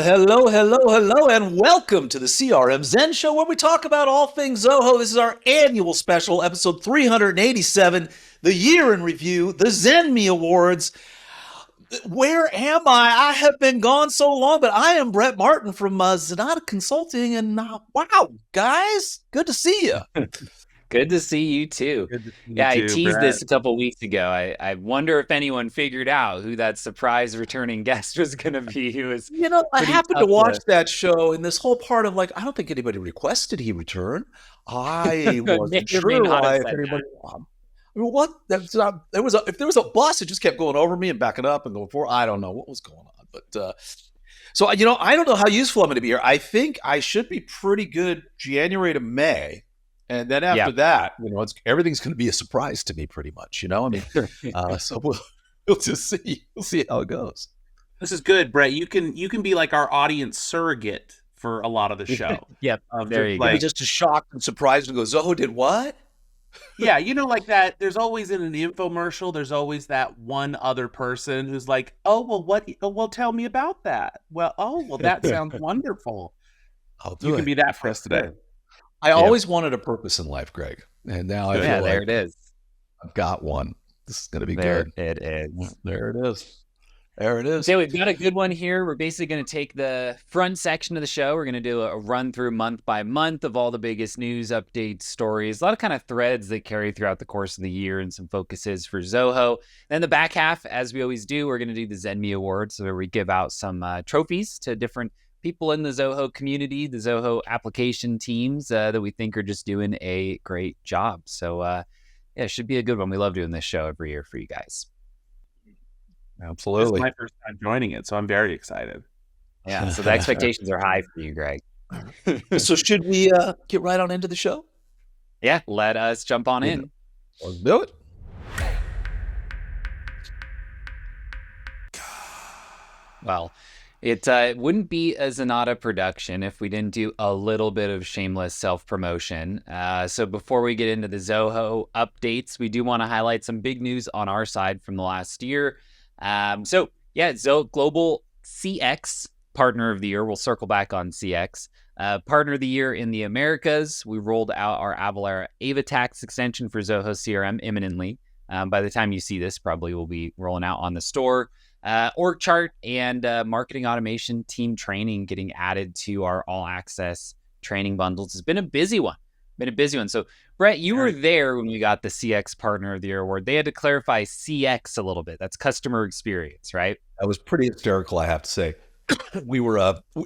Hello, and welcome to the CRM Zen Show, where we talk about all things Zoho. This is our annual special, episode 387, the year in review, the Zenmy Awards. Where am I? I have been gone so long, but I am Brett Martin from Zenatta Consulting, and wow, guys, good to see you. Good to see you too. I teased this a couple weeks ago. I wonder if anyone figured out who that surprise returning guest was going to be. Who was, I happened to watch that show, and this whole part of I don't think anybody requested he return. I wasn't sure why. If anybody, what? If there was a bus, it just kept going over me and backing up and going forward. I don't know what was going on, but so I don't know how useful I'm going to be here. I think I should be pretty good January to May. And then after that, everything's going to be a surprise to me, pretty much. So we'll just see. We'll see how it goes. This is good, Brett. You can be like our audience surrogate for a lot of the show. Yep. There you go. Just to shock and surprise and go, Zoho did what? Yeah, like that. There's always in an infomercial. There's always that one other person who's like, "Oh, well, what? Oh, well, tell me about that." Well, that sounds wonderful. You can be that for us today. I always wanted a purpose in life, Greg, and now I feel there it is. I've got one. This is going to be good. There it is. There it is. So we've got a good one here. We're basically going to take the front section of the show. We're going to do a run through month by month of all the biggest news, updates, stories, a lot of kind of threads that carry throughout the course of the year and some focuses for Zoho. Then the back half, as we always do, we're going to do the Zenmy Awards, where we give out some trophies to different people in the Zoho community, the Zoho application teams that we think are just doing a great job. So it should be a good one. We love doing this show every year for you guys. Absolutely. This is my first time joining it, so I'm very excited. Yeah, so the expectations are high for you, Greg. So should we get right on into the show? Yeah, let us jump on in. Let's do it. Well, it wouldn't be a Zenatta production if we didn't do a little bit of shameless self-promotion. So before we get into the Zoho updates, we do want to highlight some big news on our side from the last year. Zoho Global CX Partner of the Year. We'll circle back on CX. Partner of the Year in the Americas. We rolled out our Avalara Ava Tax extension for Zoho CRM imminently. By the time you see this, probably will be rolling out on the store. Org chart and marketing automation team training getting added to our all access training bundles. It's been a busy one. So Brett, you were there when we got the CX Partner of the Year award. They had to clarify CX a little bit. That's customer experience, right? That was pretty hysterical, I have to say. we were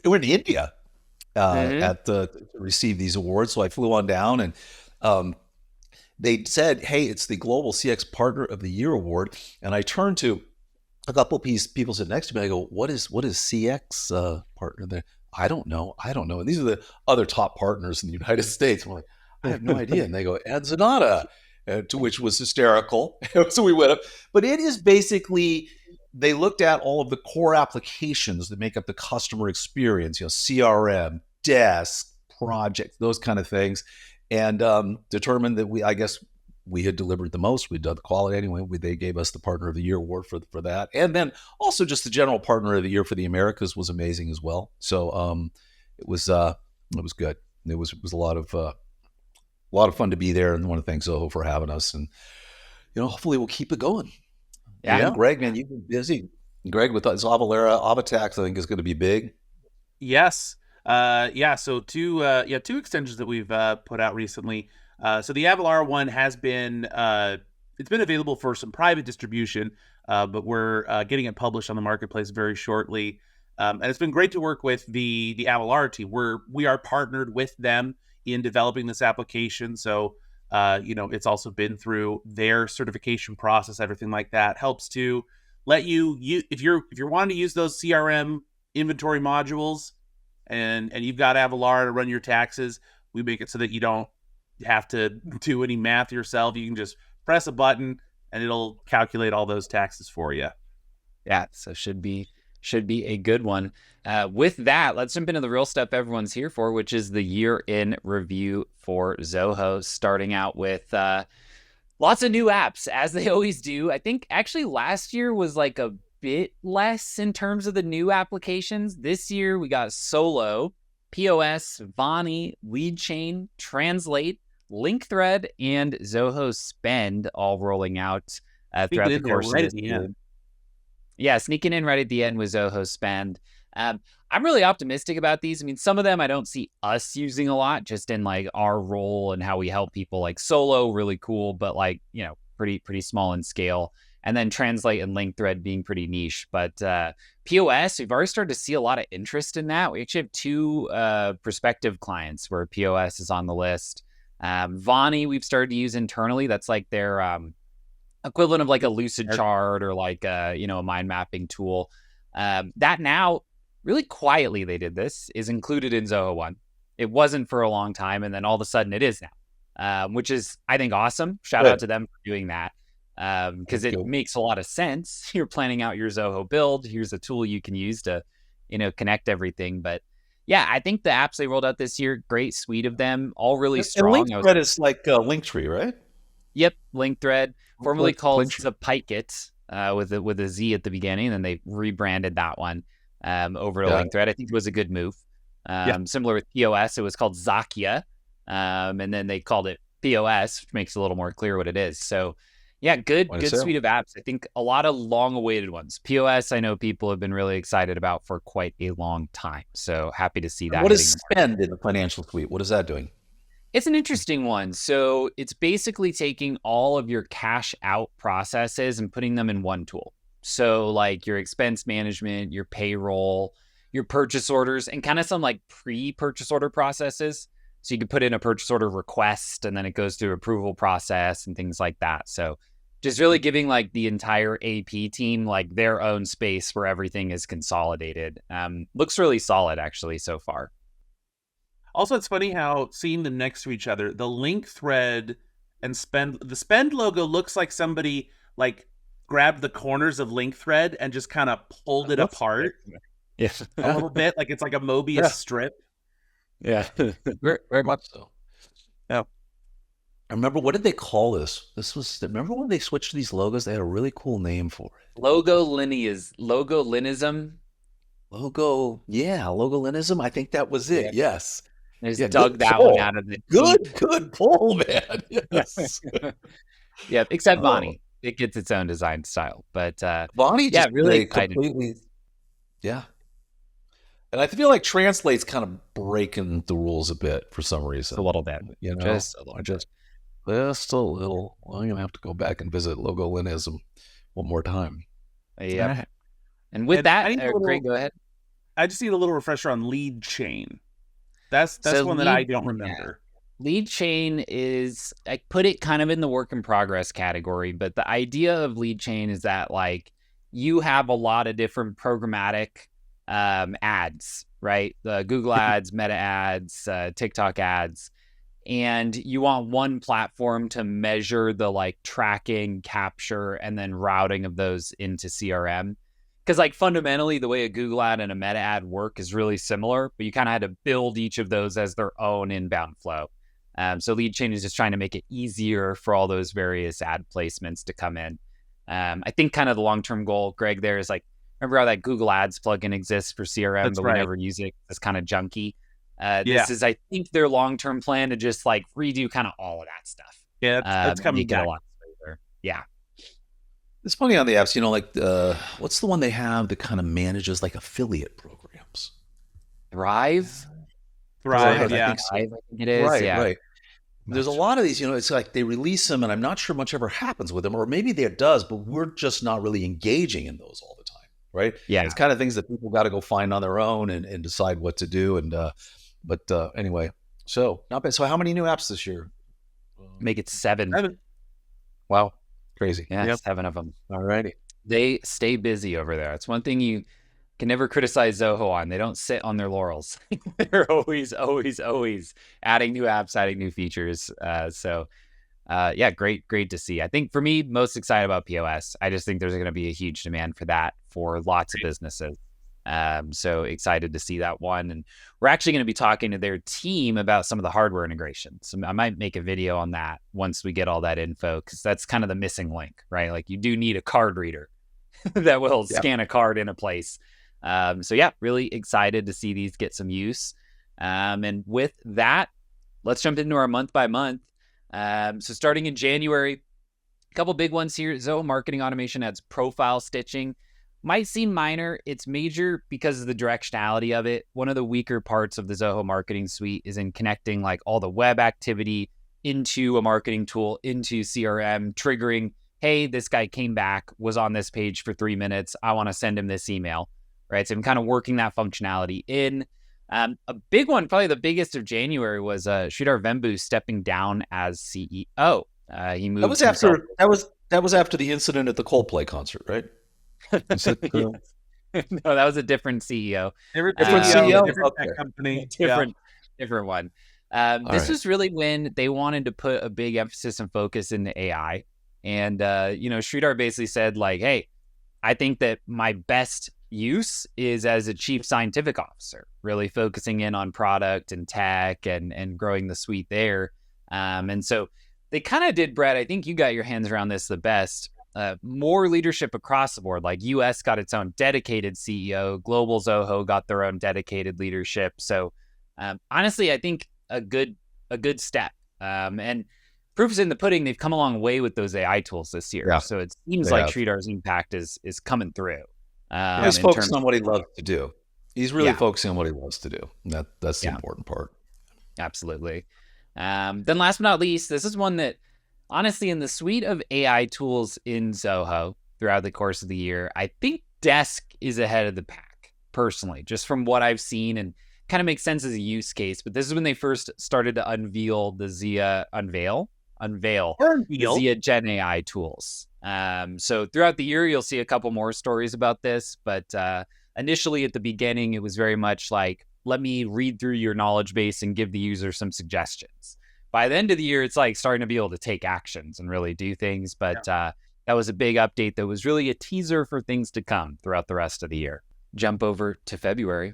in India to receive these awards. So I flew on down and they said, "Hey, it's the Global CX Partner of the Year award." And I turned to a couple of people sitting next to me. I go, what is CX partner there? I don't know. And these are the other top partners in the United States. I'm like, I have no idea. And they go, "Add Zenatta," to which was hysterical. So we went up. But it is basically, they looked at all of the core applications that make up the customer experience, CRM, desk, project, those kind of things, and determined that we had delivered the most. We'd done the quality anyway. They gave us the Partner of the Year award for that. And then also just the general Partner of the Year for the Americas was amazing as well. So it was good. It was a lot of fun to be there, and I want to thank Zoho for having us. And hopefully we'll keep it going. Yeah, Greg, man, you've been busy. Greg, with Avalara, Avatax, I think is going to be big. Yes. So two extensions that we've put out recently. So the Avalara one has been it's been available for some private distribution, but we're getting it published on the marketplace very shortly. And it's been great to work with the Avalara team. We are partnered with them in developing this application. So it's also been through their certification process, everything like that. Helps to let you if you're wanting to use those CRM inventory modules and you've got Avalara to run your taxes, we make it so that you don't have to do any math yourself. You can just press a button and it'll calculate all those taxes for you. Yeah, so should be a good one. With that, let's jump into the real stuff everyone's here for, which is the year in review for Zoho, starting out with lots of new apps, as they always do. I think actually last year was like a bit less in terms of the new applications. This year we got Solo, POS, Vonnie, Lead Chain, Translate, Link Thread, and Zoho Spend all rolling out throughout the course of this year. Yeah, sneaking in right at the end with Zoho Spend. I'm really optimistic about these. I mean, some of them I don't see us using a lot, just in like our role and how we help people. Like Solo, really cool, but like, you know, pretty small in scale. And then Translate and Link Thread being pretty niche. But POS, we've already started to see a lot of interest in that. We actually have 2 prospective clients where POS is on the list. Vonnie, we've started to use internally. That's like their equivalent of like a lucid chart or like a mind mapping tool. That now, really quietly they did this, is included in Zoho One. It wasn't for a long time, and then all of a sudden it is now, which is, I think, awesome. Shout out to them for doing that, because it makes a lot of sense. You're planning out your Zoho build. Here's a tool you can use to, connect everything. But yeah, I think the apps they rolled out this year, great suite of them, all really strong. And Link Thread is like Linktree, right? Yep, Link Thread, formerly called Zapikit, with a Z at the beginning, and then they rebranded that one over to Link Thread. I think it was a good move. Similar with POS, it was called Zakia, and then they called it POS, which makes it a little more clear what it is. So yeah, good suite of apps. I think a lot of long-awaited ones. POS, I know people have been really excited about for quite a long time. So happy to see that. What is Spend in the financial suite? What is that doing? It's an interesting one. So it's basically taking all of your cash out processes and putting them in one tool. So like your expense management, your payroll, your purchase orders, and kind of some like pre-purchase order processes. So you could put in a purchase order request and then it goes through approval process and things like that. So just really giving like the entire AP team like their own space where everything is consolidated. Looks really solid actually so far. Also, it's funny how seeing them next to each other, the Link Thread and the Spend logo looks like somebody like grabbed the corners of Link Thread and just kind of pulled it apart. Yeah, a little bit, like it's like a Mobius strip. Yeah, very much so. Yeah. I remember, what did they call this? Remember when they switched to these logos? They had a really cool name for it. Logolinism. Logolinism. I think that was it. Yeah. Yes. Just dug that one out of the good pull, man. Yes. Yeah, except Vonnie. It gets its own design style. But Vonnie just really excited. Yeah. And I feel like Translate's kind of breaking the rules a bit for some reason. Just a little bit. Just a little. Well, I'm going to have to go back and visit Logolinism one more time. Yeah. Right. And with that, Greg, go ahead. I just need a little refresher on Lead Chain. That's one that I don't remember. Lead Chain is, I put it kind of in the work in progress category, but the idea of Lead Chain is that like you have a lot of different programmatic ads, right? The Google ads, Meta ads, TikTok ads, and you want one platform to measure the like tracking, capture, and then routing of those into CRM. Because like fundamentally, the way a Google ad and a Meta ad work is really similar, but you kind of had to build each of those as their own inbound flow. So Lead Chain is just trying to make it easier for all those various ad placements to come in. I think kind of the long-term goal, Greg, there is like, remember how that Google Ads plugin exists for CRM, but we never use it. It's kind of junky. This is, I think, their long-term plan to just like redo kind of all of that stuff. Yeah, that's coming back. A lot smoother. Yeah. It's funny on the apps, like what's the one they have that kind of manages like affiliate programs? Thrive, yeah. I think it is. Right. There's a lot of these, it's like they release them and I'm not sure much ever happens with them, or maybe there does, but we're just not really engaging in those all the time, right? Yeah. It's kind of things that people got to go find on their own and decide what to do. And but anyway, so not bad. So how many new apps this year? Make it 7. Wow. Crazy. Yeah, 7 of them. All righty. They stay busy over there. It's one thing you can never criticize Zoho on. They don't sit on their laurels. They're always adding new apps, adding new features. Great to see. I think for me, most excited about POS. I just think there's going to be a huge demand for that for lots of businesses. So excited to see that one. And we're actually going to be talking to their team about some of the hardware integrations. So I might make a video on that once we get all that info, because that's kind of the missing link, right? Like you do need a card reader that will Yep. scan a card in a place. So yeah, really excited to see these get some use. And with that, let's jump into our month by month. So starting in January, a couple big ones here. Zoho Marketing Automation adds profile stitching. Might seem minor. It's major because of the directionality of it. One of the weaker parts of the Zoho Marketing Suite is in connecting like all the web activity into a marketing tool, into CRM, triggering, hey, this guy came back, was on this page for 3 minutes. I want to send him this email, right? So I'm kind of working that functionality in. A big one, probably the biggest of January, was Sridhar Vembu stepping down as CEO. He moved. That was after the incident at the Coldplay concert, right? Is it, No, that was a different CEO. Different CEO? different Okay. company. Different one. This was really when they wanted to put a big emphasis and focus into AI. And, Sridhar basically said like, hey, I think that my best use is as a chief scientific officer, really focusing in on product and tech and growing the suite there. And so they kind of did, Brett, I think you got your hands around this the best. More leadership across the board. Like US got its own dedicated CEO, Global Zoho got their own dedicated leadership. So honestly, I think a good step. And proof is in the pudding. They've come a long way with those AI tools this year. Yeah, So it seems like Sridhar's impact is coming through. He's focusing on what he loves to do. He's really Yeah. focusing on what he loves to do. That's the Yeah. important part. Absolutely. Then last but not least, this is one that honestly, in the suite of AI tools in Zoho throughout the course of the year, I think Desk is ahead of the pack, personally, just from what I've seen, and kind of makes sense as a use case. But this is when they first started to unveil the unveil the Zia Gen AI tools. So throughout the year, you'll see a couple more stories about this. But initially at the beginning, it was very much like, let me read through your knowledge base and give the user some suggestions. By the end of the year, it's like starting to be able to take actions and really do things. But that was a big update that was really a teaser for things to come throughout the rest of the year. Jump over to February.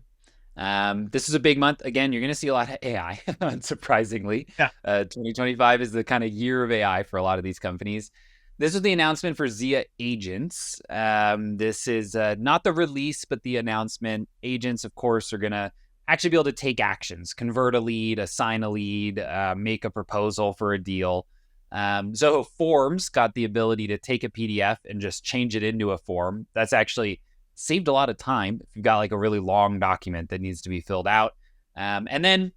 This is a big month. Again, you're going to see a lot of AI, unsurprisingly. Yeah. 2025 is the kind of year of AI for a lot of these companies. This is the announcement for Zia Agents. This is not the release, but the announcement. Agents, of course, are going to actually be able to take actions, convert a lead, assign a lead, make a proposal for a deal. Zoho Forms got the ability to take a PDF and just change it into a form. That's actually saved a lot of time if you've got like a really long document that needs to be filled out. And then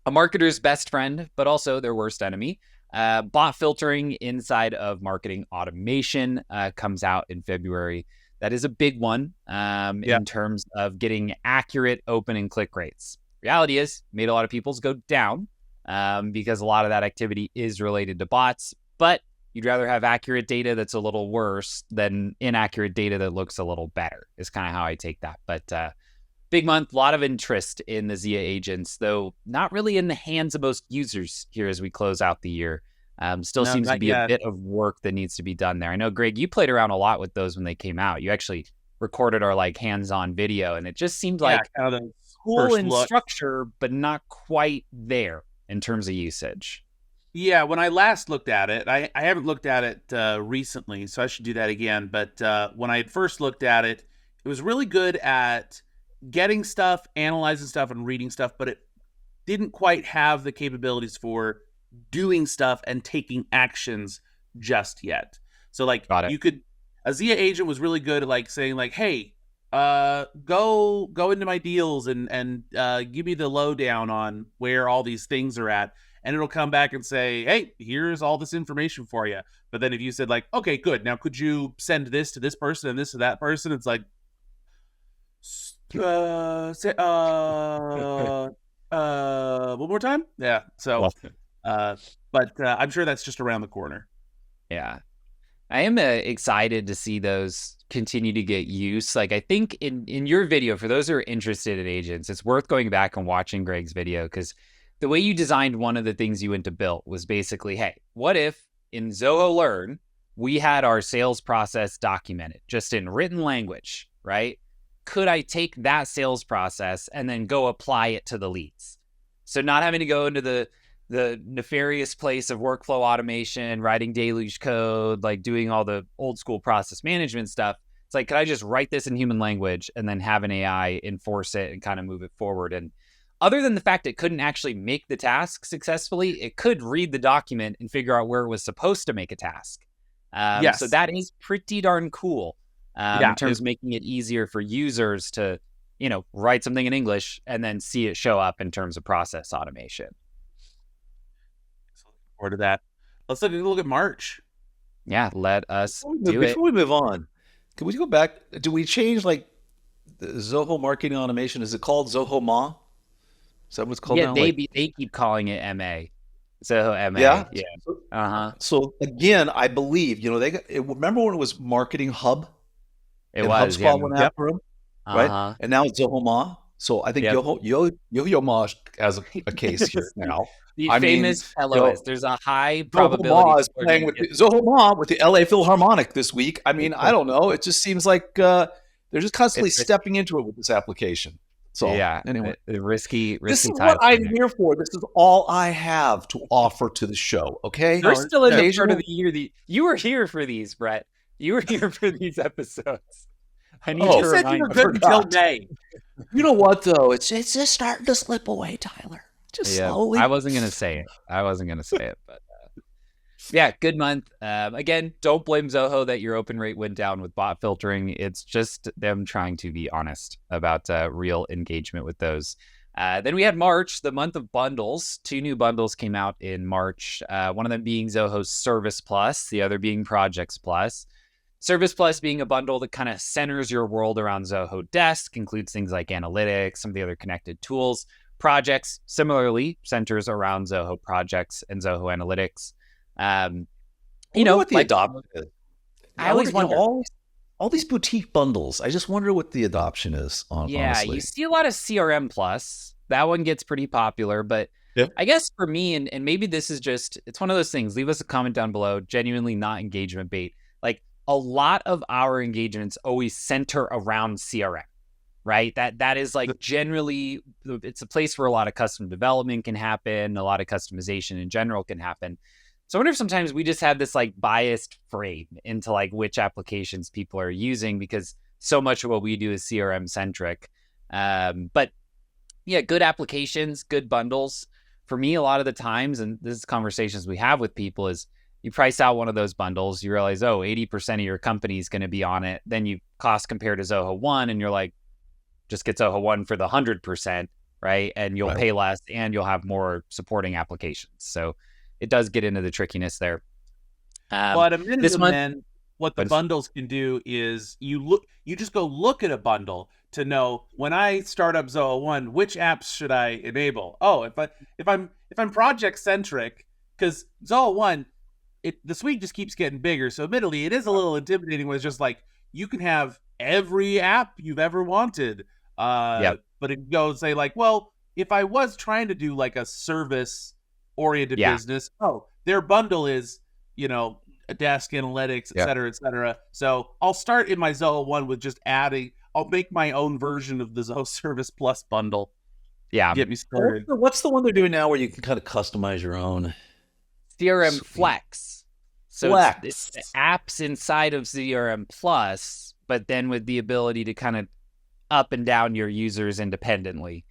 a marketer's best friend, but also their worst enemy. Bot filtering inside of marketing automation comes out in February. That is a big one in terms of getting accurate open and click rates. Reality is, made a lot of people's go down because a lot of that activity is related to bots, but you'd rather have accurate data that's a little worse than inaccurate data that looks a little better, is kind of how I take that. But big month, a lot of interest in the Zia agents, though not really in the hands of most users here as we close out the year. Still seems to be a bit of work that needs to be done there. I know, Greg, you played around a lot with those when they came out. You actually recorded our like hands-on video, and it just seemed like cool in structure, but not quite there in terms of usage. Yeah, when I last looked at it, I haven't looked at it recently, so I should do that again. But when I had first looked at it, it was really good at getting stuff, analyzing stuff, and reading stuff, but it didn't quite have the capabilities for doing stuff and taking actions just yet. So like a Zia agent was really good at like saying like, hey, go into my deals and give me the lowdown on where all these things are at. And it'll come back and say, hey, here's all this information for you. But then if you said like, okay, good. Now could you send this to this person and this to that person? It's like, one more time. Yeah. So, but I'm sure that's just around the corner. Yeah. I am excited to see those continue to get use. Like I think in your video, for those who are interested in agents, it's worth going back and watching Greg's video, because the way you designed one of the things you went to build was basically, hey, what if in Zoho Learn, we had our sales process documented just in written language, right? Could I take that sales process and then go apply it to the leads? So not having to go into the nefarious place of workflow automation, writing deluge code, like doing all the old school process management stuff, It's like, could I just write this in human language and then have an AI enforce it and kind of move it forward? And other than the fact it couldn't actually make the task successfully, it could read the document and figure out where it was supposed to make a task. Yes. So that is pretty darn cool in terms of making it easier for users to, write something in English and then see it show up in terms of process automation. So looking forward to that. Let's look at March. Yeah, let us do it. Before we move on, can we go back? Do we change like the Zoho marketing automation? Is it called Zoho Ma? Is that what it's called now? They keep calling it MA. Zoho MA. Yeah. Yeah. So again, I believe they got. Remember when it was Marketing Hub? It was. HubSpot went after them, right? Uh-huh. And now it's Zoho Ma. So I think Yo-Yo Ma has a case here now. The famous LOS. There's a high probability. Zoho Ma is playing with Zoho Ma with the LA Philharmonic this week. I mean, I don't know. It just seems like they're just constantly stepping into it with this application. So anyway, risky. This is what I'm here for. This is all I have to offer to the show. Okay, we're still in the start of the year. You were here for these, Brett. You were here for these episodes. I need to remind you. Good until May. You know what though? It's just starting to slip away, Tyler. Just slowly. I wasn't gonna say it. But good month. Again, don't blame Zoho that your open rate went down with bot filtering. It's just them trying to be honest about real engagement with those. Then we had March, the month of bundles. 2 new bundles came out in March. One of them being Zoho Service Plus, the other being Projects Plus. Service Plus being a bundle that kind of centers your world around Zoho Desk, includes things like analytics, some of the other connected tools. Projects, similarly, centers around Zoho Projects and Zoho Analytics. What the adoption is. I always wonder. All these boutique bundles. I just wonder what the adoption is. Honestly. You see a lot of CRM Plus. That one gets pretty popular, but I guess for me, and maybe this is just, it's one of those things. Leave us a comment down below. Genuinely not engagement bait. Like a lot of our engagements always center around CRM. Right? That is like generally, it's a place where a lot of custom development can happen, a lot of customization in general can happen. So I wonder if sometimes we just have this like biased frame into like which applications people are using, because so much of what we do is CRM centric. But yeah, good applications, good bundles. For me, a lot of the times, and this is conversations we have with people, is you price out one of those bundles, you realize, 80% of your company is going to be on it. Then you cost compare to Zoho One, and you're like, just get Zoho One for the 100%, right? And you'll pay less and you'll have more supporting applications. So it does get into the trickiness there. Well, at a minimum, then what the bundles can do is you just go look at a bundle to know, when I start up Zoho One, which apps should I enable? Oh, if I'm project centric, because Zoho One, the suite just keeps getting bigger. So admittedly, it is a little intimidating when it's just like, you can have every app you've ever wanted. But it goes say like, well, if I was trying to do like a service oriented business, their bundle is, a desk, analytics, et cetera, et cetera. So I'll start in my Zoho One with just I'll make my own version of the Zoho Service Plus bundle. Yeah. Get me started. What's the one they're doing now where you can kind of customize your own? CRM Flex. So it's the apps inside of CRM Plus, but then with the ability to kind of up and down your users independently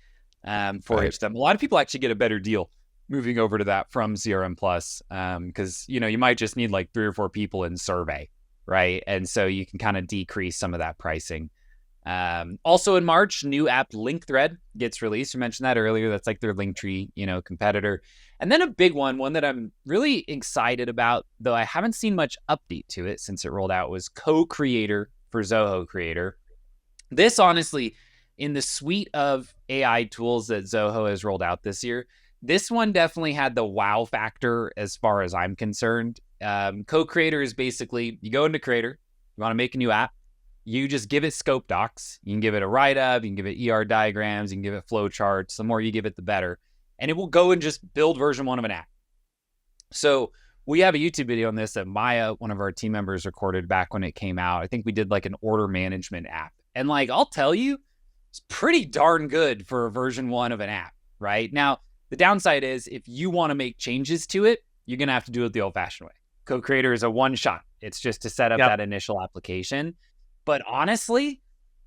for each of them. A lot of people actually get a better deal moving over to that from CRM Plus, because you might just need like 3 or 4 people in survey, right? And so you can kind of decrease some of that pricing. Also in March, new app Link Thread gets released. You mentioned that earlier. That's like their Linktree, competitor. And then a big one that I'm really excited about, though I haven't seen much update to it since it rolled out, was Co-Creator for Zoho Creator. This, honestly, in the suite of AI tools that Zoho has rolled out this year, this one definitely had the wow factor as far as I'm concerned. Co-Creator is basically, you go into Creator, you want to make a new app, you just give it scope docs. You can give it a write-up, you can give it ER diagrams, you can give it flow charts. The more you give it, the better. And it will go and just build version 1 of an app. So we have a YouTube video on this that Maya, one of our team members, recorded back when it came out. I think we did like an order management app. And like, I'll tell you, it's pretty darn good for a version 1 of an app, right? Now, the downside is if you want to make changes to it, you're going to have to do it the old-fashioned way. Co-Creator is a one-shot. It's just to set up that initial application. But honestly,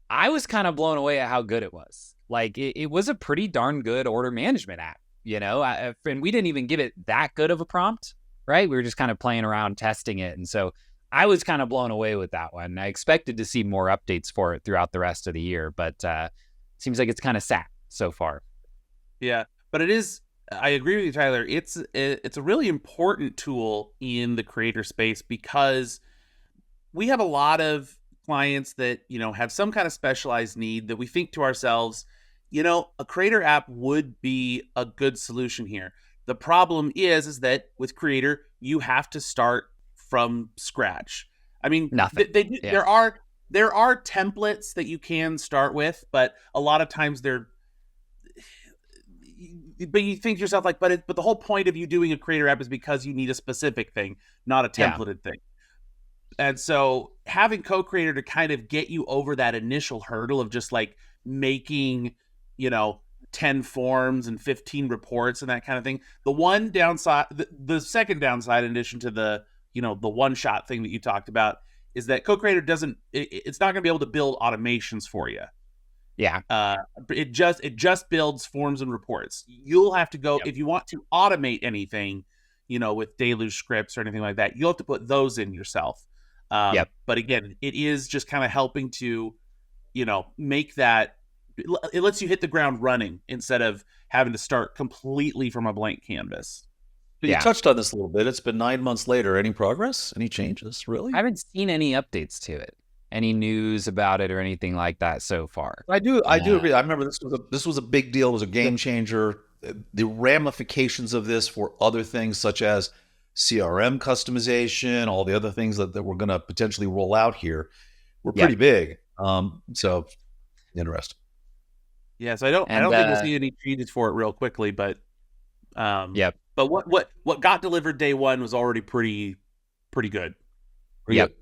I was kind of blown away at how good it was. Like it was a pretty darn good order management app, and we didn't even give it that good of a prompt, right? We were just kind of playing around, testing it. And so I was kind of blown away with that one. I expected to see more updates for it throughout the rest of the year, but seems like it's kind of sat so far. Yeah, but it is. I agree with you, Tyler. It's a really important tool in the creator space because we have a lot of clients that have some kind of specialized need that we think to ourselves, a creator app would be a good solution here. The problem is that with creator, you have to start from scratch. I mean, Nothing. Yeah. There are templates that you can start with, but a lot of times but you think to yourself like, but the whole point of you doing a creator app is because you need a specific thing, not a templated thing. And so having co-creator to kind of get you over that initial hurdle of just like making, 10 forms and 15 reports and that kind of thing. The one downside, the second downside, in addition to the one shot thing that you talked about, is that co-creator it's not going to be able to build automations for you. Yeah. It just builds forms and reports. You'll have to go if you want to automate anything, with Deluge scripts or anything like that. You'll have to put those in yourself. But again, it is just kind of helping to, make that. It lets you hit the ground running instead of having to start completely from a blank canvas. You touched on this a little bit. It's been 9 months later. Any progress? Any changes? Really? I haven't seen any updates to it. Any news about it or anything like that so far? I do agree. I remember this was a big deal. It was a game changer. The ramifications of this for other things such as CRM customization, all the other things that we're going to potentially roll out here, were pretty big. So interesting. Yeah, so I don't think we'll see any changes for it real quickly, but But what got delivered day one was already pretty good. Yep.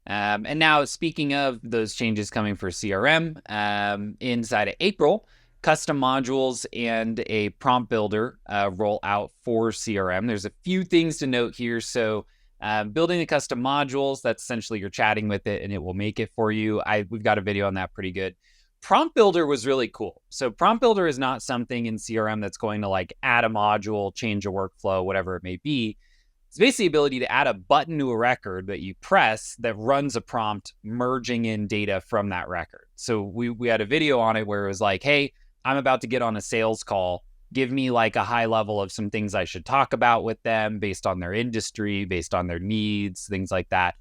And now, speaking of those changes coming for CRM, inside of April, custom modules and a prompt builder roll out for CRM. There's a few things to note here. So building the custom modules, that's essentially you're chatting with it and it will make it for you. We've got a video on that pretty good. Prompt builder was really cool. So prompt builder is not something in CRM that's going to like add a module, change a workflow, whatever it may be. It's basically the ability to add a button to a record that you press that runs a prompt merging in data from that record. So we had a video on it where it was like, hey, I'm about to get on a sales call. Give me like a high level of some things I should talk about with them based on their industry, based on their needs, things like that.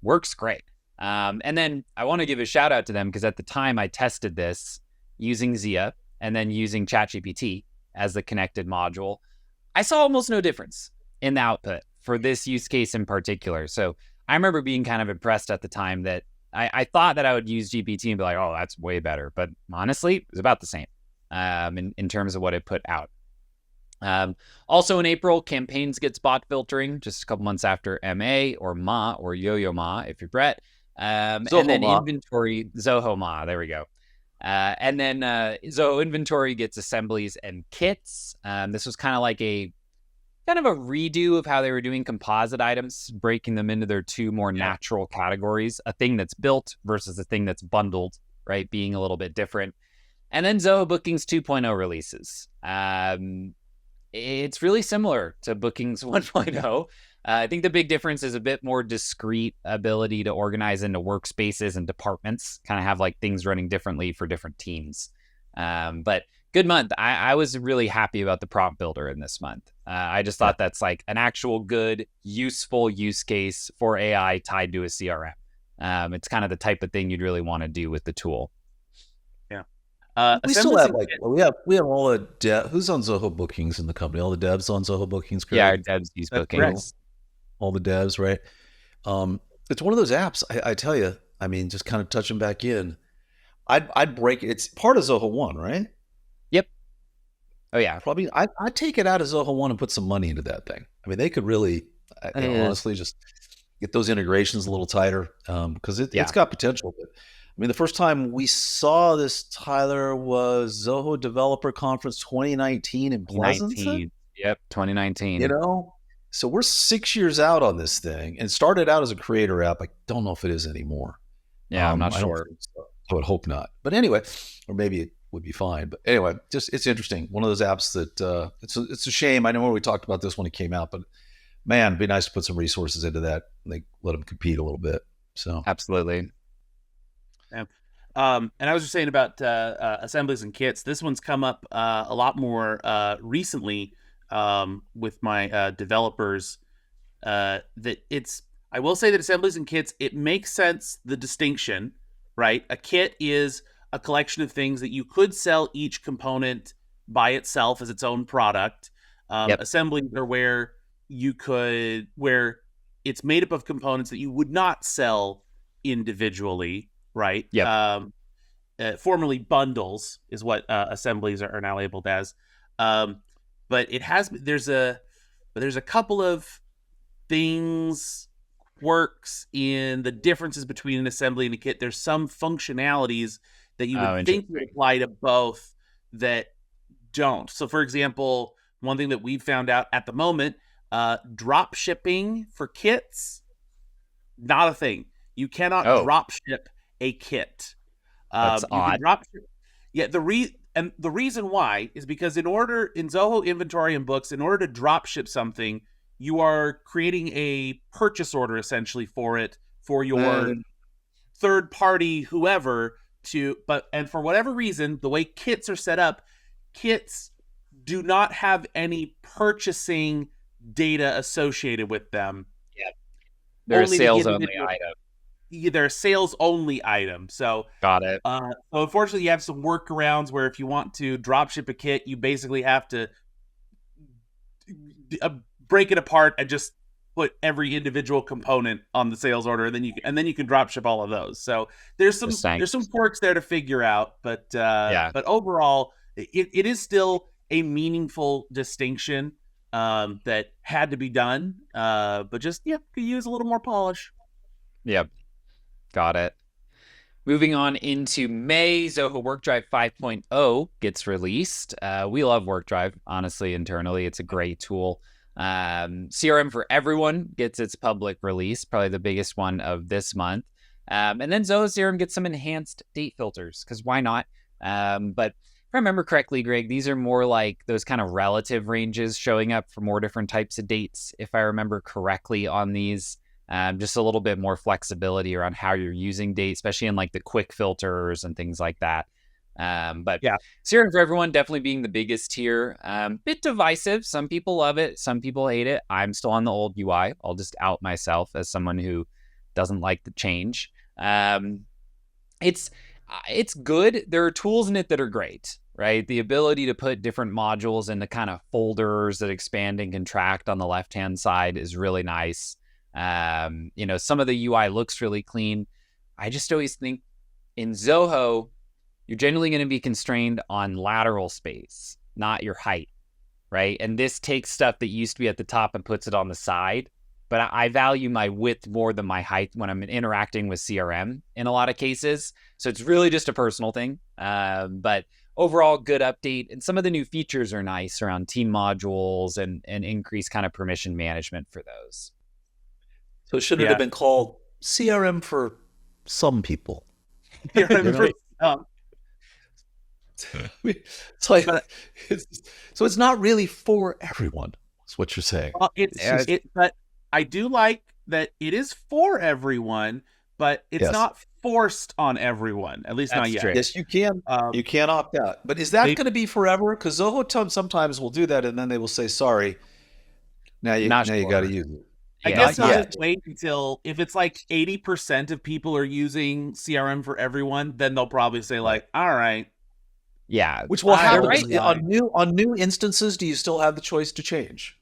Works great. And then I want to give a shout out to them because at the time I tested this using Zia and then using ChatGPT as the connected module. I saw almost no difference in the output for this use case in particular. So I remember being kind of impressed at the time that I thought that I would use GPT and be like, oh, that's way better. But honestly, it was about the same in terms of what it put out. Also in April, Campaigns gets bot filtering just a couple months after MA or Ma or Yo-Yo Ma if you're Brett. And then inventory, Zoho Ma, there we go. And then Zoho inventory gets assemblies and kits. This was kind of like a redo of how they were doing composite items, breaking them into their two more natural categories, a thing that's built versus a thing that's bundled, right? Being a little bit different. And then Zoho Bookings 2.0 releases. It's really similar to Bookings 1.0. I think the big difference is a bit more discrete ability to organize into workspaces and departments, kind of have like things running differently for different teams. But good month. I was really happy about the prompt builder in this month. I just thought that's like an actual good, useful use case for AI tied to a CRM. It's kind of the type of thing you'd really want to do with the tool. We still have we have all the who's on Zoho Bookings in the company? All the devs on Zoho Bookings. Correct? Yeah, our devs use Bookings. All the devs, right? It's one of those apps. I tell you, I mean, just kind of touching back in. I'd break it. It's part of Zoho One, right? Yep. Oh yeah. Probably. I'd take it out of Zoho One and put some money into that thing. I mean, they could really, honestly, just get those integrations a little tighter because it's got potential. But I mean, the first time we saw this, Tyler, was Zoho Developer Conference 2019 in Pleasanton. Yep, 2019. You know, so we're 6 years out on this thing and started out as a creator app. I don't know if it is anymore. Yeah, I'm not I don't sure. think so. I would hope not. But anyway, or maybe it would be fine. But anyway, just it's interesting. One of those apps that it's a shame. I know we talked about this when it came out, but man, it'd be nice to put some resources into that. Like let them compete a little bit. So Absolutely. Yeah. And I was just saying about assemblies and kits. This one's come up a lot more recently with my developers. That it's, I will say that assemblies and kits, it makes sense, the distinction, right? A kit is a collection of things that you could sell each component by itself as its own product. Yep. Assemblies are where where it's made up of components that you would not sell individually, right? Yep. Formerly bundles is what assemblies are now labeled as. But there's a couple of things, quirks in the differences between an assembly and a kit. There's some functionalities that you would think would apply to both that don't. So for example, one thing that we've found out at the moment, drop shipping for kits, not a thing. You cannot drop ship a kit. That's you odd. can drop ship. Yeah, the reason why is because in Zoho Inventory and Books, in order to drop ship something, you are creating a purchase order essentially for it, for your third party whoever and for whatever reason, the way kits are set up, kits do not have any purchasing data associated with them. Yeah. They're Only a sales only item. They're a sales only item. So got it. So unfortunately, you have some workarounds where if you want to drop ship a kit, you basically have to break it apart and just put every individual component on the sales order, and then you can drop ship all of those. So there's some quirks there to figure out, but but overall, it is still a meaningful distinction that had to be done, but just could use a little more polish. Yep, got it. Moving on into May, Zoho WorkDrive 5.0 gets released. We love WorkDrive, honestly, internally. It's a great tool. CRM for Everyone gets its public release, probably the biggest one of this month. And then Zoho CRM gets some enhanced date filters, because why not? But if I remember correctly, Greg, these are more like those kind of relative ranges showing up for more different types of dates, if I remember correctly on these. Just a little bit more flexibility around how you're using date, especially in like the quick filters and things like that. But yeah, CRM for Everyone definitely being the biggest here. Bit divisive. Some people love it. Some people hate it. I'm still on the old UI. I'll just out myself as someone who doesn't like the change. It's good. There are tools in it that are great, right? The ability to put different modules into kind of folders that expand and contract on the left-hand side is really nice. Some of the UI looks really clean. I just always think in Zoho, you're generally going to be constrained on lateral space, not your height, right? And this takes stuff that used to be at the top and puts it on the side. But I value my width more than my height when I'm interacting with CRM in a lot of cases. So it's really just a personal thing. But overall, good update. And some of the new features are nice around team modules and increased kind of permission management for those. So should it have been called CRM for some people? So it's not really for everyone. That's what you're saying. But I do like that it is for everyone, but it's not forced on everyone. At least not yet. True. Yes, you can. You can opt out. But is that going to be forever? Because Zoho sometimes will do that, and then they will say, "Sorry, now you got to use it." I guess I'll just wait until, if it's like 80% of people are using CRM for Everyone, then they'll probably say like, all right. Yeah. Which will happen on new instances. Do you still have the choice to change?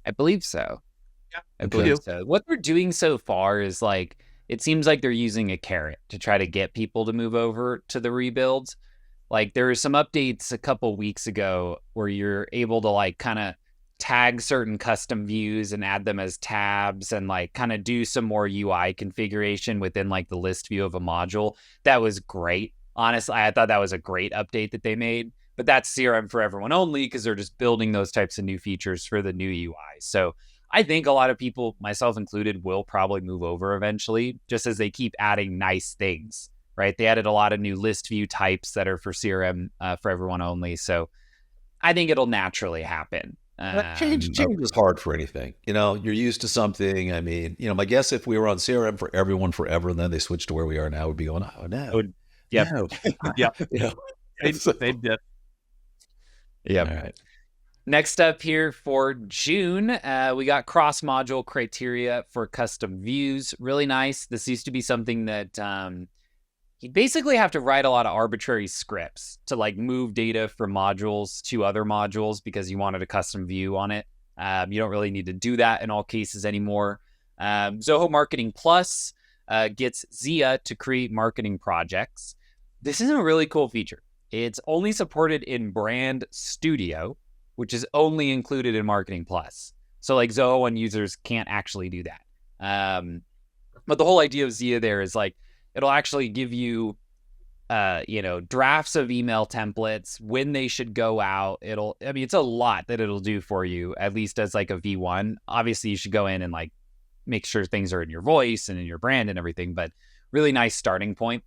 I believe so. Yeah, I believe so. What they're doing so far is like, it seems like they're using a carrot to try to get people to move over to the rebuilds. Like there were some updates a couple weeks ago where you're able to like kind of tag certain custom views and add them as tabs and like kind of do some more UI configuration within like the list view of a module. That was great. Honestly, I thought that was a great update that they made, but that's CRM for Everyone only because they're just building those types of new features for the new UI. So I think a lot of people, myself included, will probably move over eventually, just as they keep adding nice things, right? They added a lot of new list view types that are for CRM for everyone only. So I think it'll naturally happen. Change is hard for anything. You're used to something. I mean, my guess if we were on CRM for everyone forever and then they switched to where we are now, would be going, oh no, yep. no. Yeah. They did. Yeah. All right. Next up here for June, we got cross-module criteria for custom views. Really nice. This used to be something that you basically have to write a lot of arbitrary scripts to like move data from modules to other modules because you wanted a custom view on it. You don't really need to do that in all cases anymore. Zoho Marketing Plus gets Zia to create marketing projects. This is a really cool feature. It's only supported in Brand Studio, which is only included in Marketing Plus. So like Zoho One users can't actually do that. But the whole idea of Zia there is like, it'll actually give you, drafts of email templates, when they should go out. It's a lot that it'll do for you, at least as like a V1. Obviously you should go in and like make sure things are in your voice and in your brand and everything, but really nice starting point.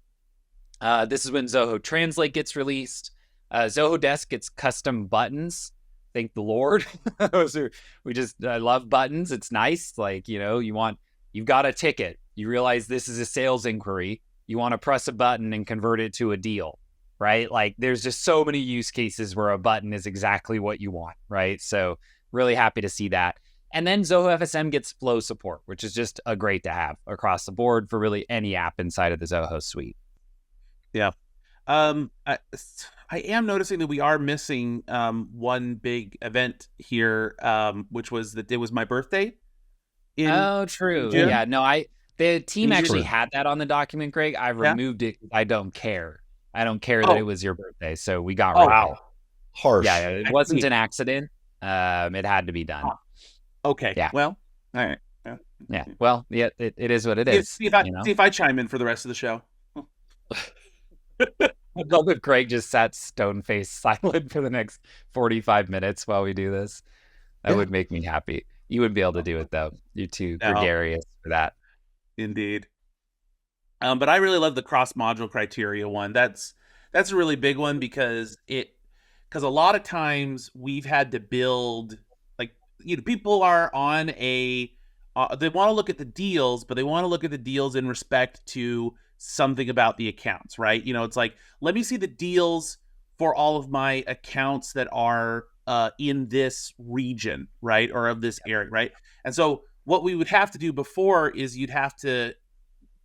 This is when Zoho Translate gets released. Zoho Desk gets custom buttons. Thank the Lord. I love buttons. It's nice. Like, you've got a ticket. You realize this is a sales inquiry. You want to press a button and convert it to a deal, right? Like there's just so many use cases where a button is exactly what you want, right? So really happy to see that. And then Zoho FSM gets flow support, which is just a great to have across the board for really any app inside of the Zoho suite. Yeah. I am noticing that we are missing one big event here, which was that it was my birthday. True. Yeah. No, the team actually had that on the document, Greg. I removed it. I don't care. I don't care that it was your birthday. So we got rid of it. Harsh. Yeah, it wasn't an accident. It had to be done. Okay. Yeah. Well, all right. Yeah. Well, yeah, it is what it is. See if I chime in for the rest of the show. I love if Craig just sat stone-faced silent for the next 45 minutes while we do this. That would make me happy. You wouldn't be able to do it, though. You're too gregarious for that. Indeed. But I really love the cross-module criteria one. That's a really big one because a lot of times we've had to build, like, people are on they want to look at the deals, but they want to look at the deals in respect to something about the accounts, right? It's like, let me see the deals for all of my accounts that are in this region, right? Or of this area, right? And so what we would have to do before is you'd have to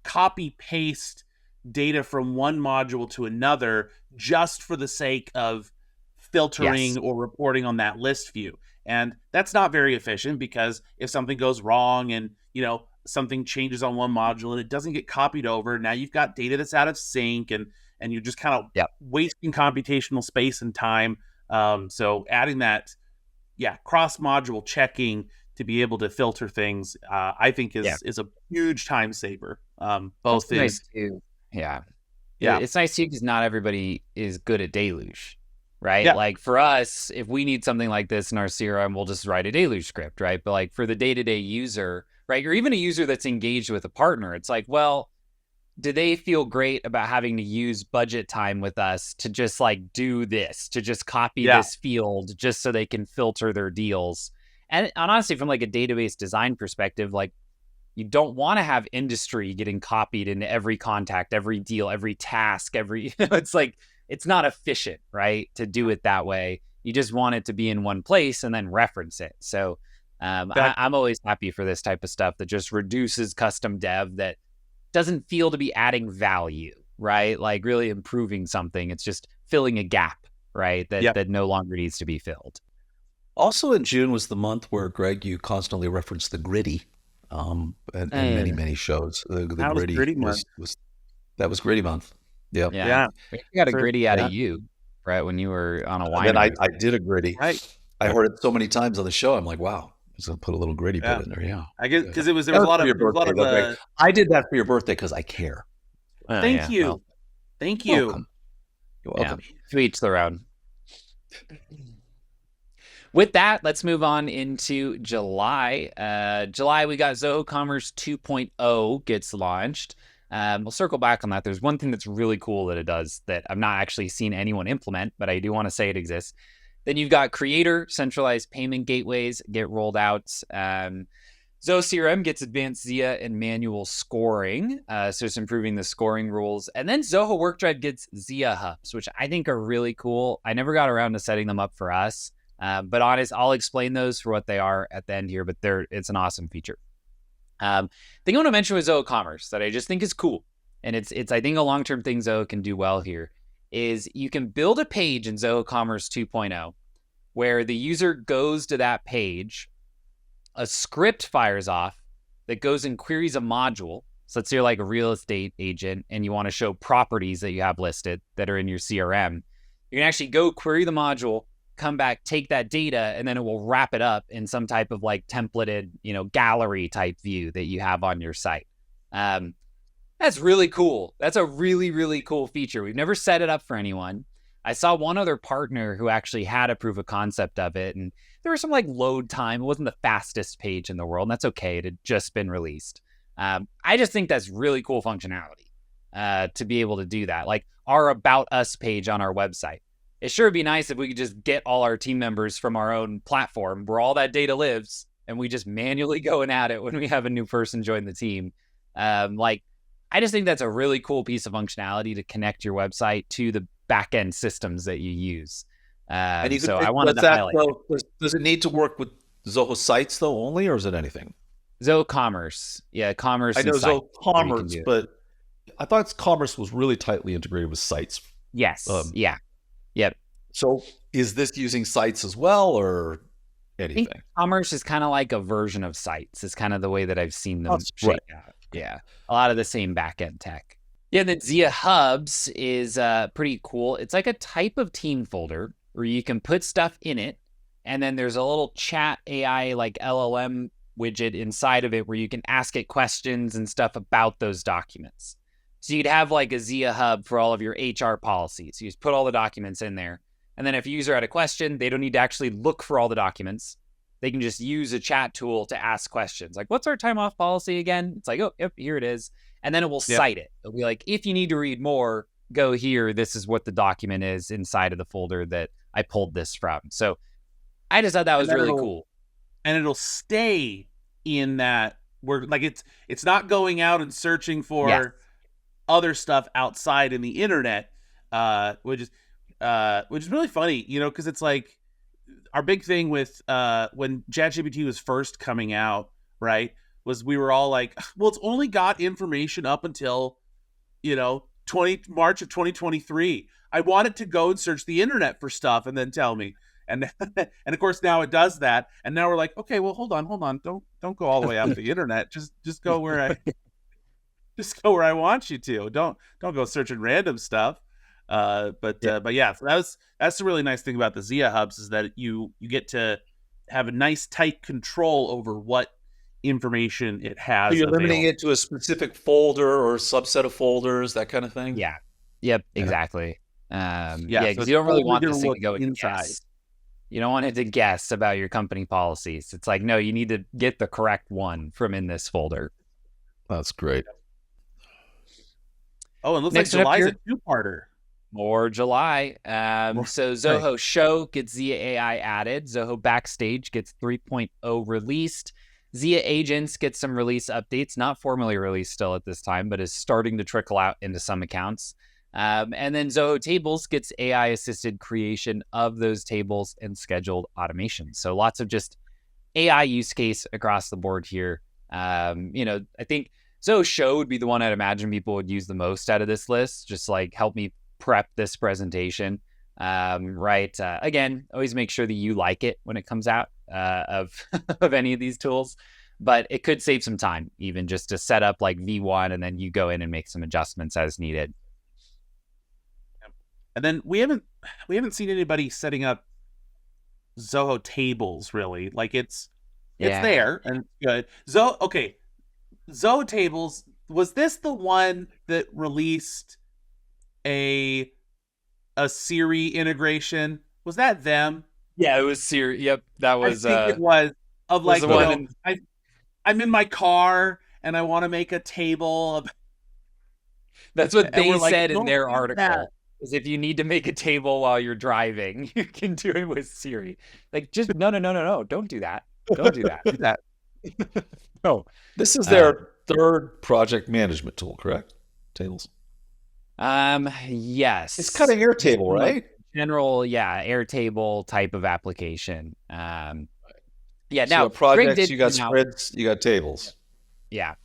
copy paste data from one module to another just for the sake of filtering or reporting on that list view. And that's not very efficient because if something goes wrong and, something changes on one module and it doesn't get copied over, now you've got data that's out of sync and you're just kind of wasting computational space and time. So adding that, cross-module checking to be able to filter things, I think is a huge time saver. Both that's nice too. Yeah. It's nice too because not everybody is good at Deluge, right? Yeah. Like for us, if we need something like this in our CRM, we'll just write a Deluge script, right? But like for the day-to-day user, right, or even a user that's engaged with a partner, it's like, well, do they feel great about having to use budget time with us to just like do this, to just copy this field just so they can filter their deals? And honestly, from like a database design perspective, like you don't want to have industry getting copied into every contact, every deal, every task, it's like, it's not efficient, right? To do it that way. You just want it to be in one place and then reference it. So I'm always happy for this type of stuff that just reduces custom dev that doesn't feel to be adding value, right? Like really improving something. It's just filling a gap, right? That no longer needs to be filled. Also in June was the month where, Greg, you constantly referenced the gritty and many, many shows. The gritty was that was gritty month. Yeah. We got a gritty out of you, right? When you were on a wine. And I did a gritty. Right. I heard it so many times on the show. I'm like, wow. I'm going to put a little gritty bit in there. Yeah. I guess because there was a lot of I did that for your birthday because I care. Thank you. Well, thank you. Welcome. You're welcome. To each their own. with that, let's move on into July. July, we got Zoho Commerce 2.0 gets launched. We'll circle back on that. There's one thing that's really cool that it does that I've not actually seen anyone implement, but I do want to say it exists. Then you've got Creator, centralized payment gateways get rolled out. Zoho CRM gets advanced ZIA and manual scoring. So it's improving the scoring rules. And then Zoho WorkDrive gets ZIA hubs, which I think are really cool. I never got around to setting them up for us. But I'll explain those for what they are at the end here, but it's an awesome feature. Thing I want to mention with Zoho Commerce that I just think is cool, and it's I think a long-term thing Zoho can do well here, is you can build a page in Zoho Commerce 2.0 where the user goes to that page, a script fires off that goes and queries a module. So let's say you're like a real estate agent and you want to show properties that you have listed that are in your CRM. You can actually go query the module, come back, take that data, and then it will wrap it up in some type of like templated, gallery type view that you have on your site. That's really cool. That's a really, really cool feature. We've never set it up for anyone. I saw one other partner who actually had a proof of concept of it, and there was some like load time. It wasn't the fastest page in the world, and that's okay. It had just been released. I just think that's really cool functionality to be able to do that. Like our About Us page on our website. It sure would be nice if we could just get all our team members from our own platform where all that data lives, and we just manually go and add it when we have a new person join the team. I just think that's a really cool piece of functionality to connect your website to the back-end systems that you use. And you so could, I wanted to highlight it. Does it need to work with Zoho sites though only, or is it anything? Zoho Commerce. Yeah, Commerce. I know Zoho Commerce, but I thought Commerce was really tightly integrated with sites. Yes. Yeah. Yep. So is this using sites as well, or anything? I think Commerce is kind of like a version of sites. It's kind of the way that I've seen them shake out. Yeah. A lot of the same back-end tech. Yeah, the ZIA Hubs is pretty cool. It's like a type of team folder where you can put stuff in it, and then there's a little chat AI like LLM widget inside of it where you can ask it questions and stuff about those documents. So you'd have like a ZIA Hub for all of your HR policies. You just put all the documents in there. And then if a user had a question, they don't need to actually look for all the documents. They can just use a chat tool to ask questions. Like, what's our time off policy again? It's like, oh, yep, here it is. And then it will cite it. It'll be like, if you need to read more, go here. This is what the document is inside of the folder that I pulled this from. So I just thought that was really cool. And it'll stay in that where like it's not going out and searching for other stuff outside in the internet, which is really funny, because it's like our big thing with when ChatGPT was first coming out, right? Was we were all like, well, it's only got information up until, March of 2023. I want it to go and search the internet for stuff and then tell me. And and of course now it does that. And now we're like, okay, well, hold on. Don't go all the way out the internet. Just go where I want you to. Don't go searching random stuff. But yeah, so that's the really nice thing about the ZIA Hubs is that you get to have a nice tight control over what information it has. So you're limiting it to a specific folder or subset of folders, that kind of thing. Yeah. Yep. Exactly. So because you don't really want this thing to go inside. Guess. You don't want it to guess about your company policies. It's like, no, you need to get the correct one from in this folder. That's great. Oh, and looks like July's a two-parter. More July. So Zoho Show gets ZIA AI added. Zoho Backstage gets 3.0 released. ZIA Agents gets some release updates, not formally released still at this time, but is starting to trickle out into some accounts. And then Zoho Tables gets AI-assisted creation of those tables and scheduled automation. So lots of just AI use case across the board here. I think Zoho Show would be the one I'd imagine people would use the most out of this list. Just like help me prep this presentation. Again, always make sure that you like it when it comes out of any of these tools. But it could save some time, even just to set up like V1 and then you go in and make some adjustments as needed. And then we haven't seen anybody setting up Zoho Tables really. Like it's there and good. Zoho Tables, was this the one that released a Siri integration? Was that them? Yeah, it was Siri. Yep, that I think it was of was like, the one. In, I'm in my car and I want to make a table, that's what and we're they like, said in don't their do that. article. Is if you need to make a table while you're driving, you can do it with Siri. Like, just no, don't do that. Don't do that. Do that. No. This is their third project management tool, correct? Tables. Yes. It's kind of Airtable, Like right? general, yeah, Airtable type of application. Yeah. So Now, you got projects, Greg did you got point out, spreads, you got tables. yeah.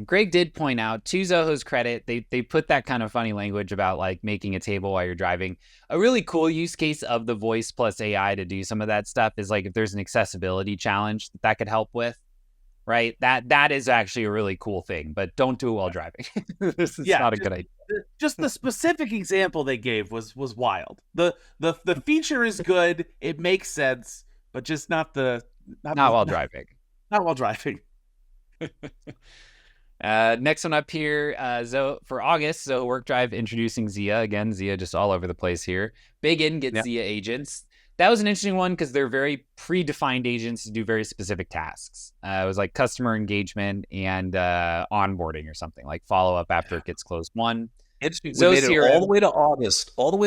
Greg did point out, to Zoho's credit, they put that kind of funny language about like making a table while you're driving. A really cool use case of the voice plus AI to do some of that stuff is like if there's an accessibility challenge that could help with, right? That is actually a really cool thing, but don't do it while driving. This is not a good idea. Just the specific example they gave was wild. The feature is good, it makes sense, but just not While driving. Not while driving. Next one up here, for August, Zoho Work Drive introducing Zia. Again, Zia just all over the place here. Big in gets Zia agents. That was an interesting one because they're very predefined agents to do very specific tasks. It was like customer engagement and onboarding or something, like follow up after it gets closed won. Interesting. We made it all the way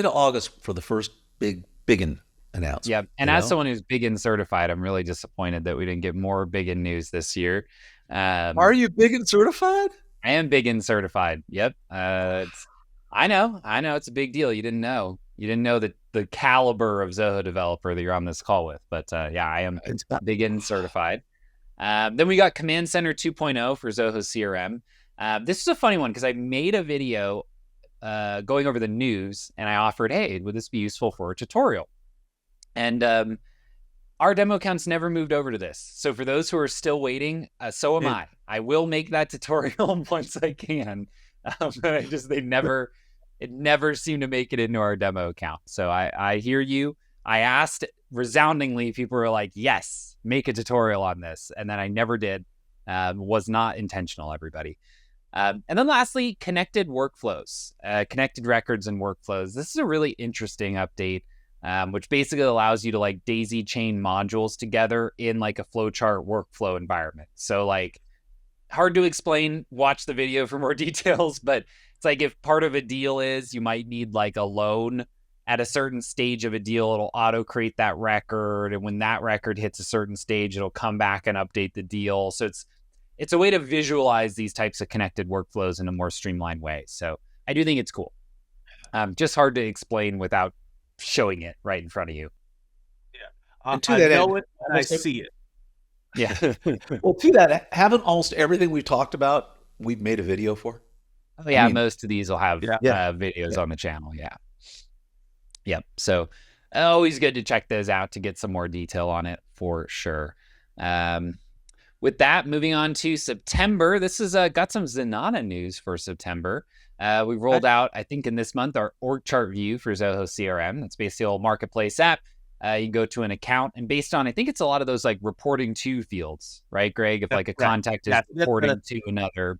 to August for the first big announcement. Yeah, and as someone who's Big In certified, I'm really disappointed that we didn't get more Big In news this year. Are you Big In certified? I am Big In certified. Yep. I know. It's a big deal. You didn't know that the caliber of Zoho developer that you're on this call with. But yeah, I am Big In certified. Then we got Command Center 2.0 for Zoho CRM. This is a funny one because I made a video going over the news, and I offered, hey, would this be useful for a tutorial? And our demo accounts never moved over to this. So for those who are still waiting, so am I. I will make that tutorial once I can. It never seemed to make it into our demo account. So I hear you. I asked resoundingly, people were like, yes, make a tutorial on this. And then I never did. Was not intentional, everybody. And then lastly, connected workflows, connected records and workflows. This is a really interesting update. Which basically allows you to like daisy chain modules together in like a flowchart workflow environment. So like hard to explain, watch the video for more details, but it's like if part of a deal is you might need like a loan at a certain stage of a deal, it'll auto create that record. And when that record hits a certain stage, it'll come back and update the deal. So it's a way to visualize these types of connected workflows in a more streamlined way. So I do think it's cool. Just hard to explain without showing it right in front of you. Yeah. I know it and I see it. Yeah. Well, to that, haven't almost everything we've talked about, we've made a video for? Oh, yeah, most of these will have videos on the channel. Yeah. Yep. So always good to check those out to get some more detail on it for sure. With that, moving on to September, this is got some Zenatta news for September. We rolled out, I think in this month, our org chart view for Zoho CRM. That's basically a marketplace app. You can go to an account and based on, I think it's a lot of those like reporting to fields, right, Greg? If like a contact is reporting to another.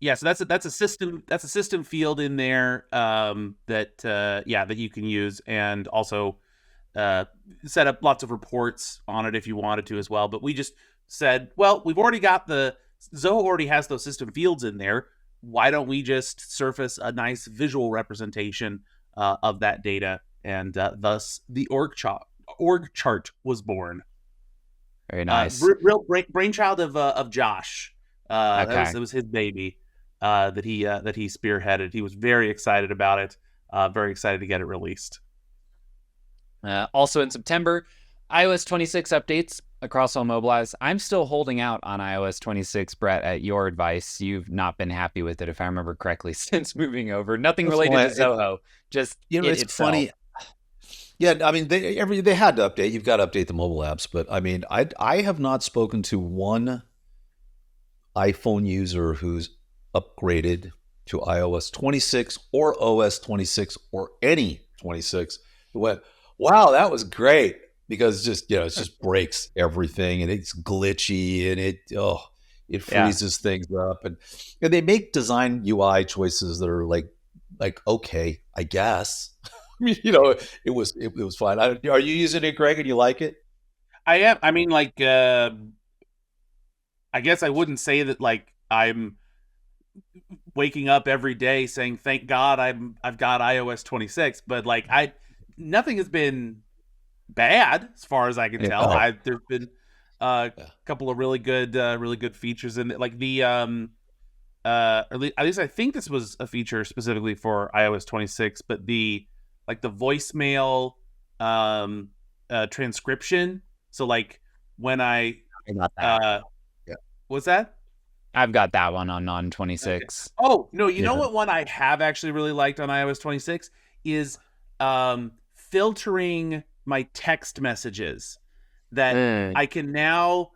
Yeah, so that's a system field in there that you can use and also set up lots of reports on it if you wanted to as well. But we just said, well, we've already got Zoho already has those system fields in there. Why don't we just surface a nice visual representation of that data? And thus the org chart was born. Very nice. Real brainchild of Josh. That was his baby that he spearheaded. He was very excited about it. Very excited to get it released. Also in September, iOS 26 updates across all mobilize. I'm still holding out on iOS 26, Brett, at your advice. You've not been happy with it, if I remember correctly, since moving over. Nothing related to Zoho. Just it's itself. Funny. Yeah, I mean, they had to update. You've got to update the mobile apps, but I mean, I have not spoken to one iPhone user who's upgraded to iOS 26 or OS 26 or any 26 who went, wow, that was great. Because it just breaks everything and it's glitchy and it freezes things up and they make design UI choices that are like okay, I guess. mean, it was fine. Are you using it, Greg, and you like it? I am. I mean, like, I guess I wouldn't say that like I'm waking up every day saying thank God I've got iOS 26, but like nothing has been bad as far as I can tell. Oh, There's been a couple of really good features in it, like the at least I think this was a feature specifically for iOS 26, but the voicemail transcription. So like when I got that. what's that? I've got that one on Okay. 26. Oh, no, you know yeah. what one I have actually really liked on iOS 26 is filtering my text messages, that Mm. I can now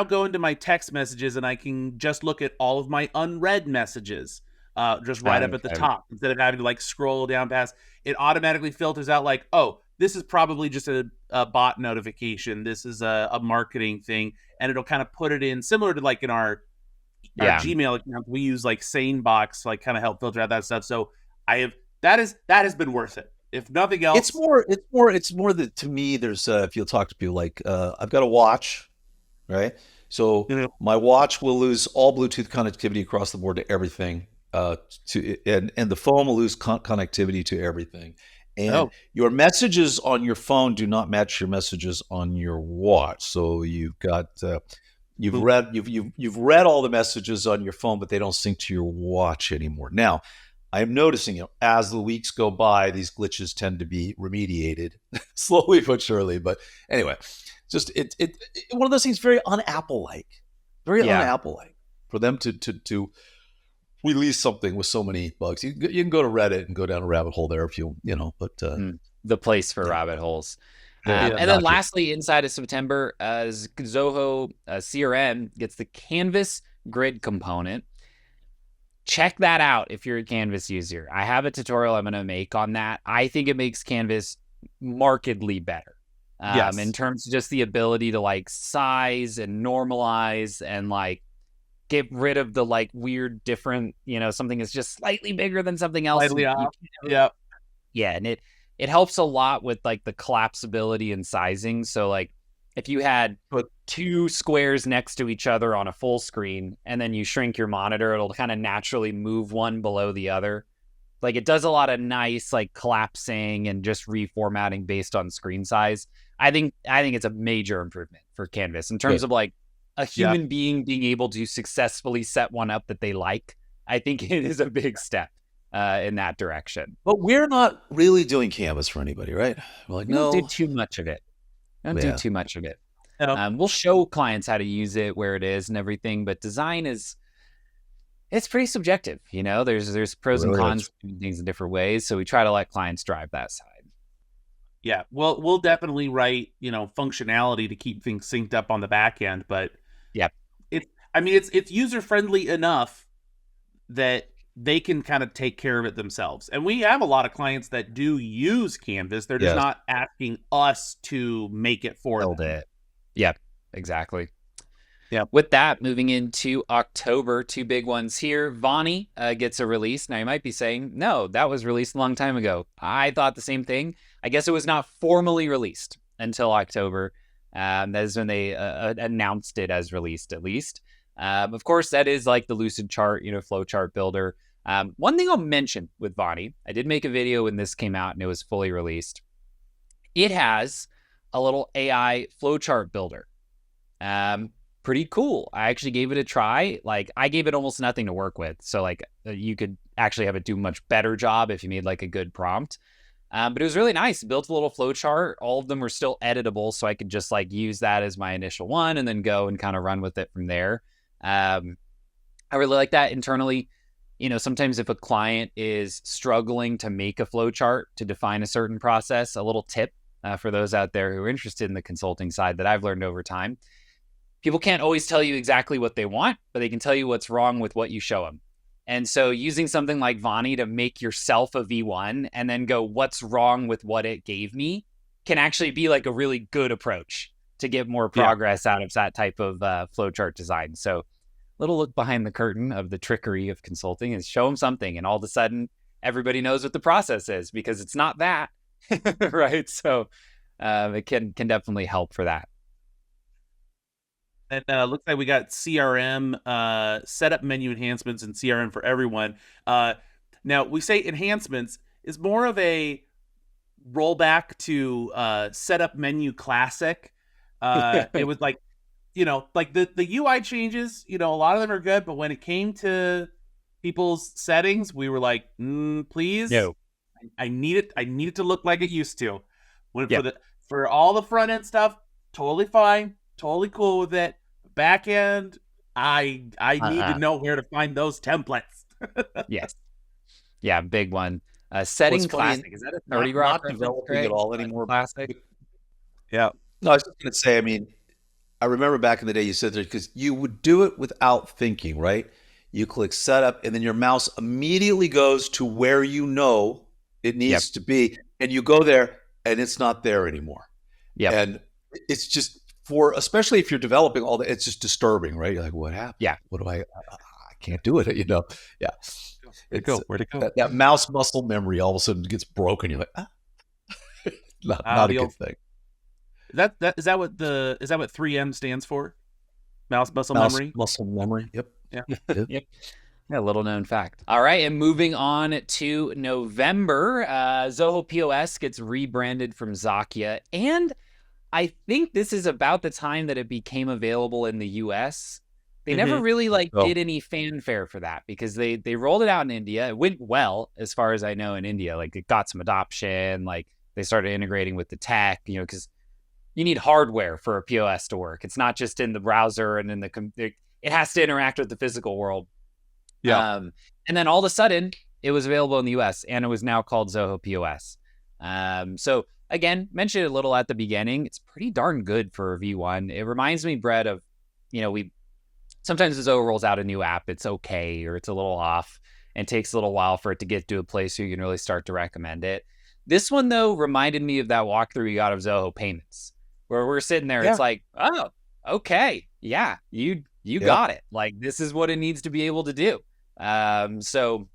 go into my text messages and I can just look at all of my unread messages just right up at the Okay. top, instead of having to like scroll down past. It automatically filters out like, oh, this is probably just a bot notification, this is a marketing thing, and it'll kind of put it in similar to like in our Yeah. Gmail account. We use like SaneBox to like kind of help filter out that stuff. So that has been worth it. If nothing else, It's more that to me, there's if you'll talk to people like I've got a watch, right? So you know, my watch will lose all Bluetooth connectivity across the board to everything, and the phone will lose connectivity to everything. And oh, your messages on your phone do not match your messages on your watch. So you've got you've read all the messages on your phone, but they don't sync to your watch anymore. Now, I'm noticing, as the weeks go by, these glitches tend to be remediated slowly but surely. But anyway, just one of those things very un-Apple like, very Yeah. un-Apple like for them to release something with so many bugs. You can go to Reddit and go down a rabbit hole there if but The place for yeah. rabbit holes. Yeah, And then gotcha. lastly, inside of September, Zoho CRM gets the Canvas grid component. Check that out if you're a Canvas user. I have a tutorial I'm going to make on that. I think it makes Canvas markedly better. Yes. In terms of just the ability to like size and normalize and like get rid of the like weird different, something is just slightly bigger than something else. Slightly You off. can't- Yeah. Yeah, and it helps a lot with like the collapsibility and sizing. So like if you had But two squares next to each other on a full screen and then you shrink your monitor, it'll kind of naturally move one below the other. Like it does a lot of nice like collapsing and just reformatting based on screen size. I think it's a major improvement for Canvas in terms of like a human being being able to successfully set one up that they like. I think it is a big step in that direction. But we're not really doing Canvas for anybody, right? We're like, We don't no. do too much of it. No. We'll show clients how to use it, where it is and everything, but design it's pretty subjective. There's pros and Really cons is. to doing things in different ways. So we try to let clients drive that side. Yeah. Well, we'll definitely write, functionality to keep things synced up on the back end, but Yep. it's user friendly enough that they can kind of take care of it themselves. And we have a lot of clients that do use Canvas. They're just Yes. not asking us to make it for Build them. it. Yep, exactly. Yeah. With that, moving into October, two big ones here. Vonnie gets a release. Now, you might be saying, no, that was released a long time ago. I thought the same thing. I guess it was not formally released until October. That is when they announced it as released, at least. Of course, that is like the Lucid chart, flow chart builder. One thing I'll mention with Vonnie, I did make a video when this came out and it was fully released. It has a little AI flowchart builder. Pretty cool. I actually gave it a try. Like I gave it almost nothing to work with. So like you could actually have it do a much better job if you made like a good prompt. But it was really nice. Built a little flowchart. All of them were still editable. So I could just like use that as my initial one and then go and kind of run with it from there. I really like that internally. Sometimes if a client is struggling to make a flowchart to define a certain process, a little tip for those out there who are interested in the consulting side that I've learned over time. People can't always tell you exactly what they want, but they can tell you what's wrong with what you show them. And so using something like Vonnie to make yourself a V1 and then go, what's wrong with what it gave me, can actually be like a really good approach to get more progress out of that type of flowchart design. So little look behind the curtain of the trickery of consulting is show them something and all of a sudden everybody knows what the process is, because it's not that. right? So it can definitely help for that. And looks like we got CRM setup menu enhancements and CRM for everyone. Now we say enhancements is more of a rollback to setup menu classic. It was like, like the UI changes, a lot of them are good, but when it came to people's settings, we were like, please, No. I need it to look like it used to. Yep. For all the front end stuff, totally fine, totally cool with it. Back end, I need to know where to find those templates. Yes. Yeah, big one. Setting classic. Is that a 30 Rock not developing at all anymore? Classic. Yeah. No, I was just going to say, I mean, I remember back in the day you said there because you would do it without thinking, right? You click setup and then your mouse immediately goes to where you know it needs to be. And you go there and it's not there anymore. Yeah. And it's just especially if you're developing all that, it's just disturbing, right? You're like, what happened? Yeah. What do I can't do it, Yeah. Where'd it go? That mouse muscle memory all of a sudden gets broken. You're like, not a good thing. Is that what 3M stands for? Mouse muscle memory. Muscle memory. Yep. Yeah. Yep. Yeah, little known fact. All right, and moving on to November, Zoho POS gets rebranded from Zakia, and I think this is about the time that it became available in the US. They never really did any fanfare for that because they rolled it out in India. It went well, as far as I know, in India. Like it got some adoption. Like they started integrating with the tech, because you need hardware for a POS to work. It's not just in the browser and in it has to interact with the physical world. Yeah. And then all of a sudden, it was available in the US and it was now called Zoho POS. So again, mentioned it a little at the beginning. It's pretty darn good for a V1. It reminds me, Brett, of, sometimes Zoho rolls out a new app. It's okay, or it's a little off and takes a little while for it to get to a place where you can really start to recommend it. This one, though, reminded me of that walkthrough you got of Zoho Payments, where we're sitting there. Yeah. It's like, oh, okay. Yeah, you got it. Like, this is what it needs to be able to do. So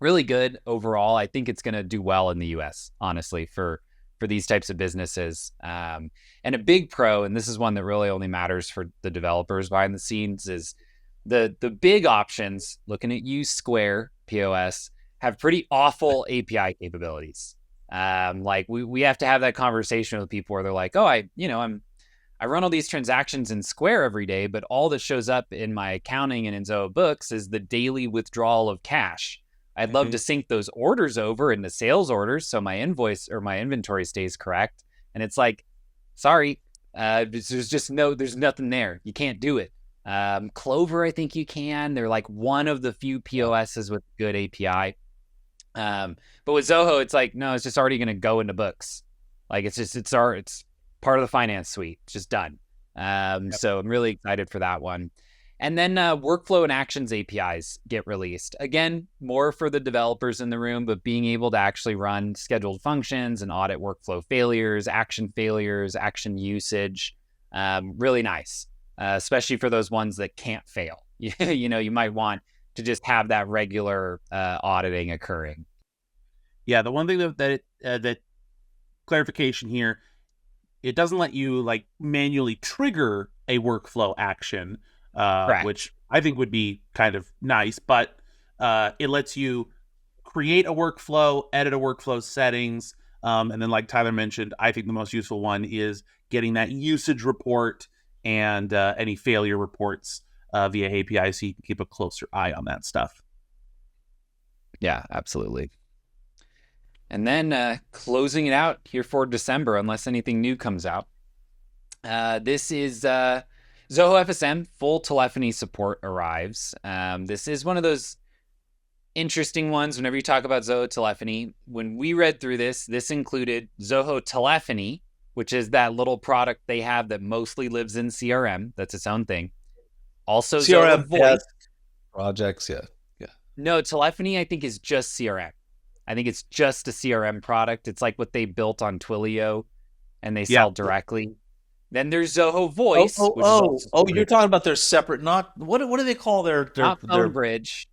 really good overall. I think it's going to do well in the US, honestly, for these types of businesses. And a big pro, and this is one that really only matters for the developers behind the scenes, is the big options, looking at you, Square, POS, have pretty awful API capabilities. Like we have to have that conversation with people where they're like, oh, I run all these transactions in Square every day, but all that shows up in my accounting and in Zoho Books is the daily withdrawal of cash. I'd love to sync those orders over into sales orders so my invoice or my inventory stays correct. And it's like, sorry, there's nothing there. You can't do it. Clover, I think you can. They're like one of the few POSs with good API. But with Zoho, it's like, no, it's just already going to go into books. Like it's part of the finance suite. It's just done. So I'm really excited for that one. And then workflow and actions APIs get released. Again, more for the developers in the room, but being able to actually run scheduled functions and audit workflow failures, action usage, really nice, especially for those ones that can't fail. You might want to just have that regular auditing occurring. Yeah, the one thing that clarification here, it doesn't let you like manually trigger a workflow action. Which I think would be kind of nice, but it lets you create a workflow, edit a workflow settings, and then like Tyler mentioned, I think the most useful one is getting that usage report and any failure reports via API so you can keep a closer eye on that stuff. Yeah, absolutely. And then closing it out here for December, unless anything new comes out, this is... Zoho FSM full telephony support arrives. This is one of those interesting ones whenever you talk about Zoho telephony. When we read through this included Zoho telephony, which is that little product they have that mostly lives in CRM. That's its own thing. Also CRM Zoho voice. Projects, yeah. No, telephony I think is just CRM. I think it's just a CRM product. It's like what they built on Twilio and they sell directly. Then there's Zoho Voice. You're talking about their separate, not what do they call their not phone bridge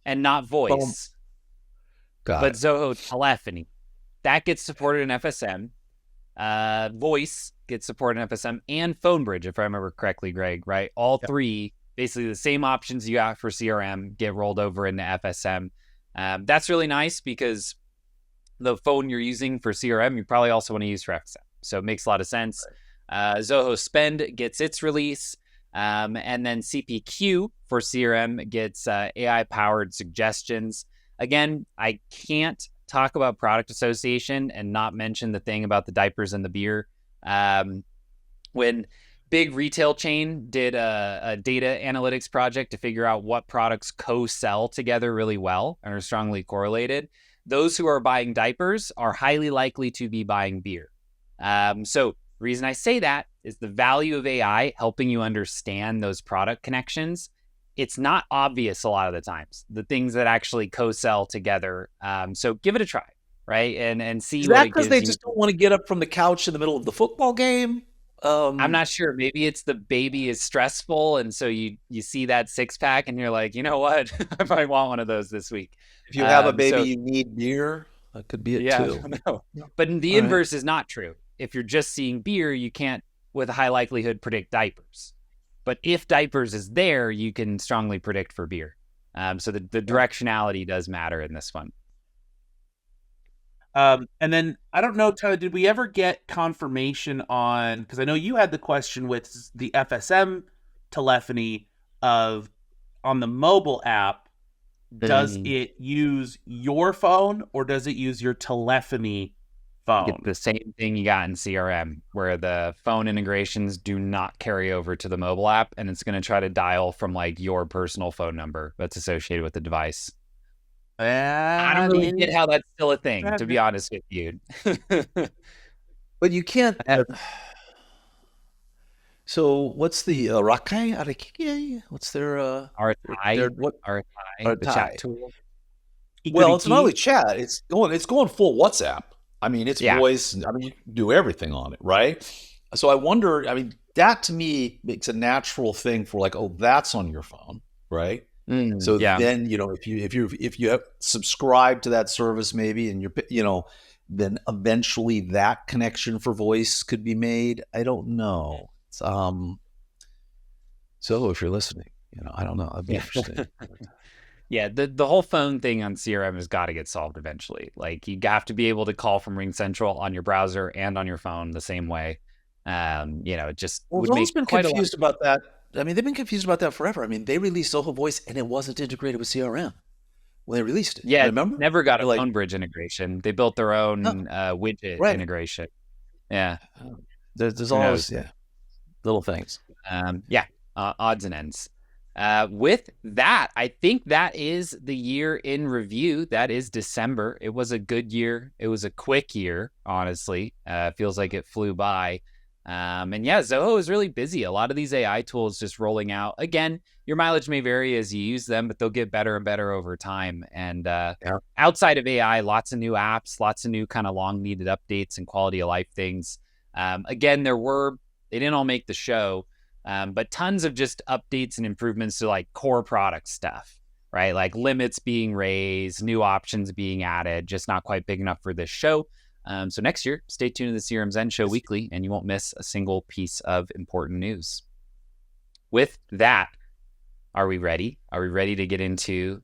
and not voice, but Zoho telephony. that gets supported in FSM. Voice gets supported in FSM, and Phone Bridge, if I remember correctly, Greg, right? All three, basically the same options you got for CRM get rolled over into FSM. That's really nice because the phone you're using for CRM, you probably also want to use for FSM. So it makes a lot of sense. Zoho Spend gets its release. And then CPQ for CRM gets AI-powered suggestions. Again, I can't talk about product association and not mention the thing about the diapers and the beer. When big retail chain did a data analytics project to figure out what products co-sell together really well and are strongly correlated, those who are buying diapers are highly likely to be buying beer. So the reason I say that is the value of AI helping you understand those product connections. It's not obvious a lot of the times, the things that actually co-sell together. So give it a try, right? And see Is what that it because gives they you. just don't want to get up from the couch in the middle of the football game? I'm not sure. Maybe it's the baby is stressful, and so you see that six pack, and you're like, you know what, I might want one of those this week. If you have a baby, So you need beer. That could be it yeah, too. no. But the inverse is not true. If you're just seeing beer, you can't, with a high likelihood, predict diapers. But if diapers is there, you can strongly predict for beer. So the directionality does matter in this one. And then I don't know, Tyler, did we ever get confirmation on, because I know you had the question with the FSM telephony of on the mobile app, does it use your phone or does it use your telephony phone? Get the same thing you got in CRM, where the phone integrations do not carry over to the mobile app, and it's going to try to dial from like your personal phone number that's associated with the device. I don't really get how that's still a thing, to be honest with you. But you can't. So what's the Rakai? What's their RTI, the chat tool? Well, it's not only chat. It's going full WhatsApp. I mean, it's voice. I mean, you can do everything on it, right? So I wonder. I mean, that to me makes a natural thing for like, oh, that's on your phone, right? So then, if you have subscribed to that service maybe, and then eventually that connection for voice could be made. I don't know. So if you're listening, I don't know. That'd be interesting. Yeah, the whole phone thing on CRM has got to get solved eventually. Like, you have to be able to call from RingCentral on your browser and on your phone the same way. It just would make been confused about that. I mean, they've been confused about that forever. I mean, they released Zoho Voice and it wasn't integrated with CRM when they released it. Yeah, remember? Never got a Phone Bridge integration. They built their own widget integration. Yeah, there's always little things. Odds and ends. With that, I think that is the year in review. That is December. It was a good year. It was a quick year, honestly. Feels like it flew by. Zoho is really busy. A lot of these AI tools just rolling out. Again, your mileage may vary as you use them, but they'll get better and better over time. And outside of AI, lots of new apps, lots of new kind of long needed updates and quality of life things. Again, they didn't all make the show, but tons of just updates and improvements to like core product stuff, right? Like limits being raised, new options being added, just not quite big enough for this show. So next year, stay tuned to the CRM Zen Show weekly, and you won't miss a single piece of important news. With that, are we ready? Are we ready to get into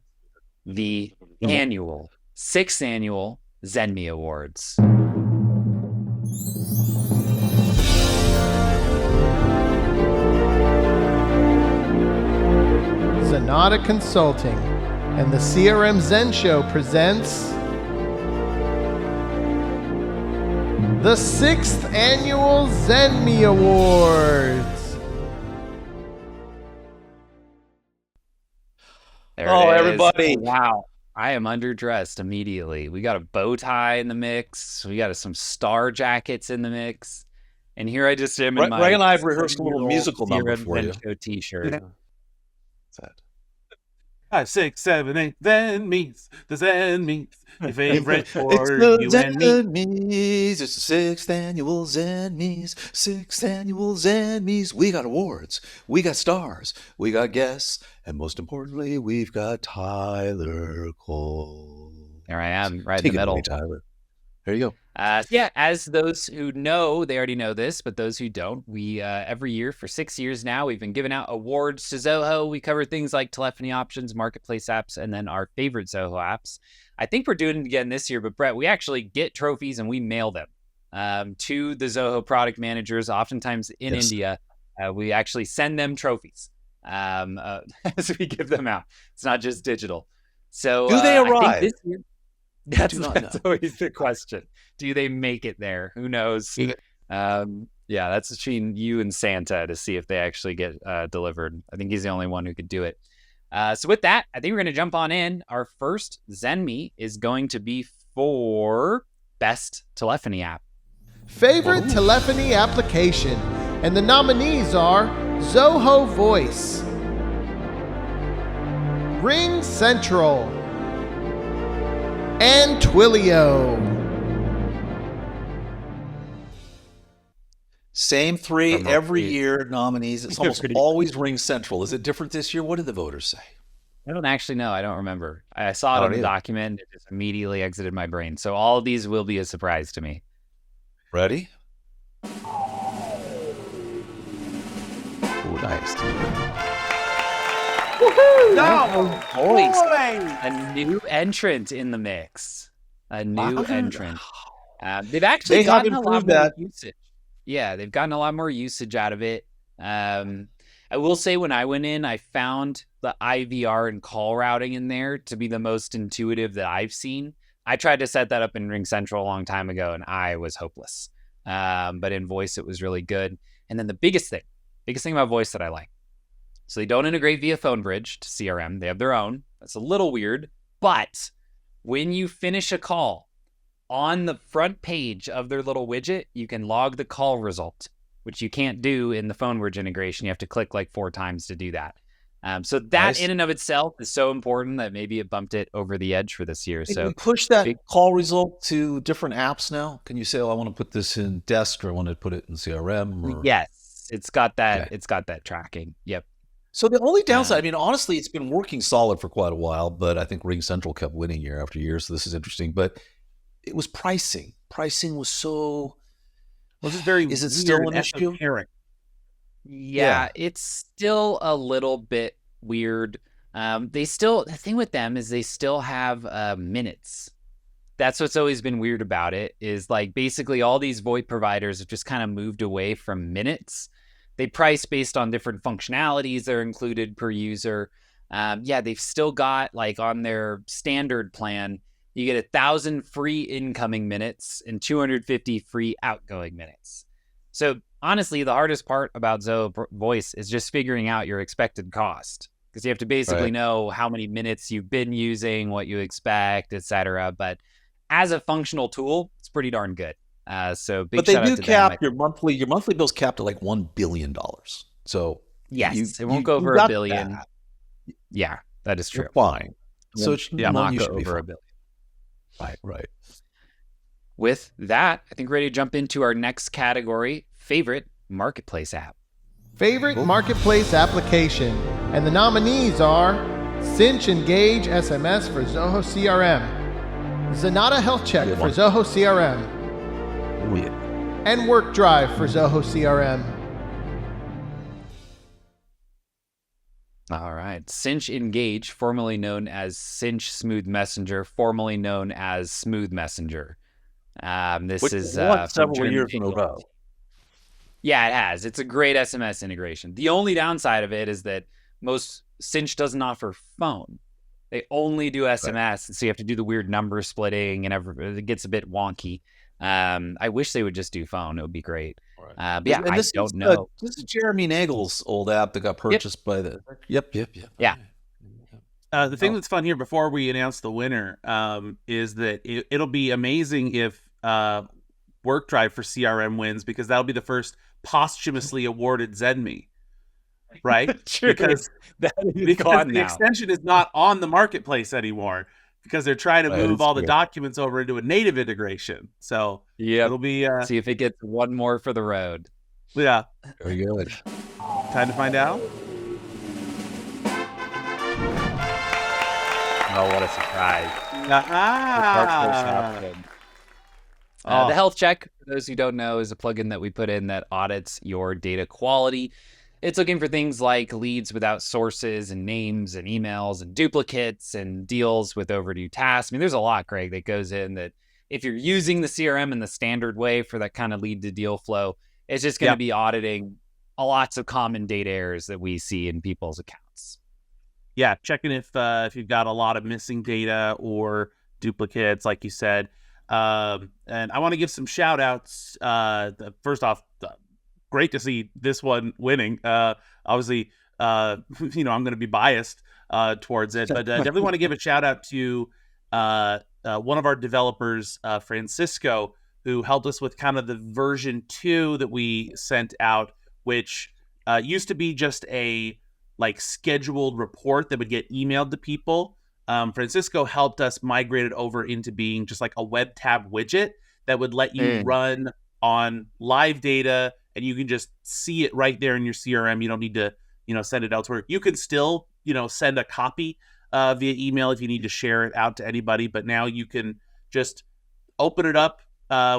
the 6th annual Zenmy Awards? Zenatta Consulting and the CRM Zen Show presents the 6th Annual Zenmy Awards. There it is. Everybody. Wow. I am underdressed immediately. We got a bow tie in the mix. We got some star jackets in the mix. And here I just am in my... Greg and I have rehearsed a little musical number for you. Show t-shirt. What's that? 5, 6, 7, 8. Zen meets the Zen meets your favorite for It's you the and me. Zenmies. It's the 6th annual Zenmies. 6th annual Zenmies. We got awards. We got stars. We got guests. And most importantly, we've got Tyler Colt. There I am, right in the middle. Tyler. There you go. Yeah, as those who know, they already know this, but those who don't, we every year for 6 years now, we've been giving out awards to Zoho. We cover things like telephony options, marketplace apps, and then our favorite Zoho apps. I think we're doing it again this year, but Brett, we actually get trophies and we mail them to the Zoho product managers, oftentimes in India. We actually send them trophies as we give them out. It's not just digital. So do they arrive? I think this year, that's always the question. Do they make it there? Who knows? Yeah, that's between you and Santa to see if they actually get delivered. I think he's the only one who could do it. So with that, I think we're going to jump on in. Our first Zenmy is going to be for best telephony app. Favorite telephony application. And the nominees are Zoho Voice, Ring Central, and Twilio. Same three every year nominees. It's almost always Ring Central. Is it different this year? What did the voters say? I don't actually know. I don't remember. I saw it on the document. It just immediately exited my brain. So all of these will be a surprise to me. Ready? Oh, nice. Woohoo! No! Voice. A new entrant in the mix. A new entrant. They've actually gotten a lot more usage. Yeah, they've gotten a lot more usage out of it. I will say when I went in, I found the IVR and call routing in there to be the most intuitive that I've seen. I tried to set that up in Ring Central a long time ago, and I was hopeless. But in voice, it was really good. And then the biggest thing about voice that I like. So they don't integrate via Phone Bridge to CRM. They have their own. That's a little weird. But when you finish a call, on the front page of their little widget, you can log the call result, which you can't do in the Phone Bridge integration. You have to click like 4 times to do that. So that in and of itself is so important that maybe it bumped it over the edge for this year. Can so you push that call result to different apps now? Can you say, "Oh, I want to put this in Desk," or "I want to put it in CRM"? Or... Yes, it's got that. Okay. It's got that tracking. Yep. So the only downside, I mean, honestly, it's been working solid for quite a while, but I think Ring Central kept winning year after year. So this is interesting, but it was pricing. Pricing was so. Well, this is very. Is it still an issue? Yeah, it's still a little bit weird. The thing with them is they still have minutes. That's what's always been weird about it, is like basically all these VoIP providers have just kind of moved away from minutes. They price based on different functionalities that are included per user. They've still got, like, on their standard plan, you get 1,000 free incoming minutes and 250 free outgoing minutes. So honestly, the hardest part about Zoho Voice is just figuring out your expected cost, because you have to basically know how many minutes you've been using, what you expect, etc. But as a functional tool, it's pretty darn good. But they do cap your monthly bill's capped at like $1 billion. So yes, it won't go over $1 billion. That. Yeah, that is true. You're fine. So it should not go over $1 billion. Right. With that, I think we're ready to jump into our next category: favorite marketplace app. Favorite marketplace application, and the nominees are Cinch Engage SMS for Zoho CRM, Zenatta Health Check for Zoho CRM. And WorkDrive for Zoho CRM. All right. Cinch Engage, formerly known as Cinch Smooth Messenger, formerly known as Smooth Messenger. This is several years in a row. Yeah, it has. It's a great SMS integration. The only downside of it is that most Cinch doesn't offer phone. They only do SMS, so you have to do the weird number splitting, and it gets a bit wonky. I wish they would just do phone. It would be great. Right. But yeah, I don't know. This is Jeremy Nagel's old app that got purchased by the. Yep. Yeah. The thing that's fun here, before we announce the winner, is that it'll be amazing if WorkDrive for CRM wins, because that'll be the first posthumously awarded Zenmy. Right? True. Because the extension is not on the marketplace anymore, because they're trying to move all the documents over into a native integration. So it'll be see if it gets one more for the road. Yeah. Very good. Time to find out. Oh, what a surprise. The health check, for those who don't know, is a plugin that we put in that audits your data quality. It's looking for things like leads without sources and names and emails and duplicates and deals with overdue tasks. I mean, there's a lot, Greg, that goes in that if you're using the CRM in the standard way for that kind of lead to deal flow, it's just going to be auditing lots of common data errors that we see in people's accounts. Yeah, checking if you've got a lot of missing data or duplicates, like you said. And I want to give some shout outs. First off, great to see this one winning. Obviously, I'm going to be biased towards it, but definitely want to give a shout out to one of our developers, Francisco, who helped us with kind of the version 2 that we sent out, which used to be just a scheduled report that would get emailed to people. Francisco helped us migrate it over into being just like a web tab widget that would let you run on live data, and you can just see it right there in your CRM. You don't need to, send it elsewhere. You can still, send a copy via email if you need to share it out to anybody, but now you can just open it up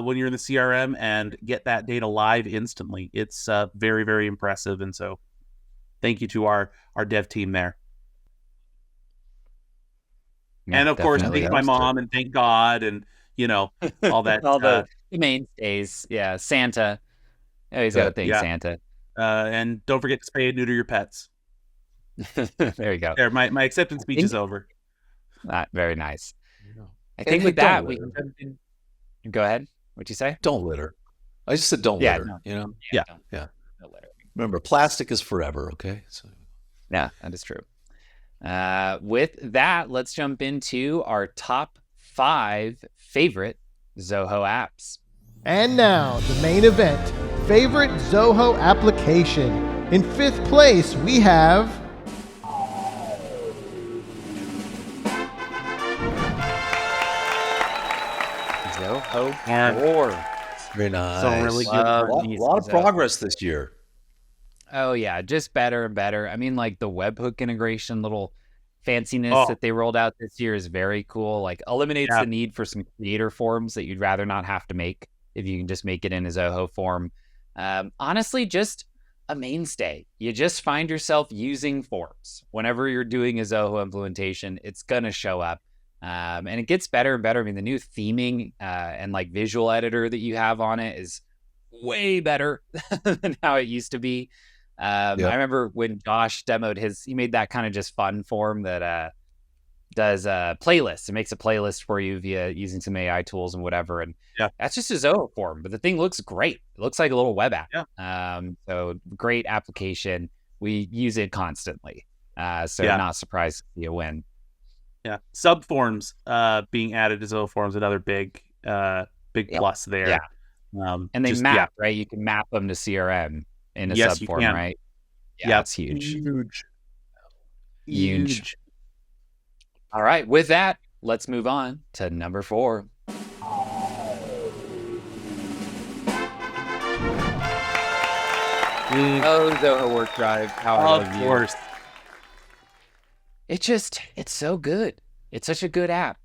when you're in the CRM and get that data live instantly. It's very, very impressive. And so thank you to our dev team there. Yeah, and of course, thank my mom and thank God and, all that. All the mainstays. Yeah. Santa. He's got to thank Santa. And don't forget to spay and neuter your pets. There you go. There, my acceptance speech is over. Very nice. I think with that, we can go ahead. What'd you say? Don't litter. I just said don't litter. No. Yeah. No litter. Remember, plastic is forever. Okay. So. Yeah, that is true. With that, let's jump into our top 5 favorite Zoho apps. And now, the main event, favorite Zoho application. In 5th place, we have Zoho Forms. Very nice. So really good. A lot of progress this year. Oh yeah, just better and better. I mean, like the webhook integration, little fanciness that they rolled out this year is very cool. Like eliminates the need for some creator forms that you'd rather not have to make if you can just make it in a Zoho form. Honestly, just a mainstay. You just find yourself using forms. Whenever you're doing a Zoho implementation, it's gonna show up. And it gets better and better. I mean, the new theming and like visual editor that you have on it is way better than how it used to be. I remember when Josh demoed he made that kind of just fun form that does playlists. It makes a playlist for you via using some AI tools and whatever. And that's just a Zoho form, but the thing looks great. It looks like a little web app. So great application. We use it constantly. Not surprised to see a win. Yeah. Subforms being added to Zoho forms, another big plus there. Yeah. And they map, right? You can map them to CRM in a subform, right? Yeah, that's huge. Huge. All right. With that, let's move on to number 4. Zoho Work Drive. How I love you. Of course. It's so good. It's such a good app,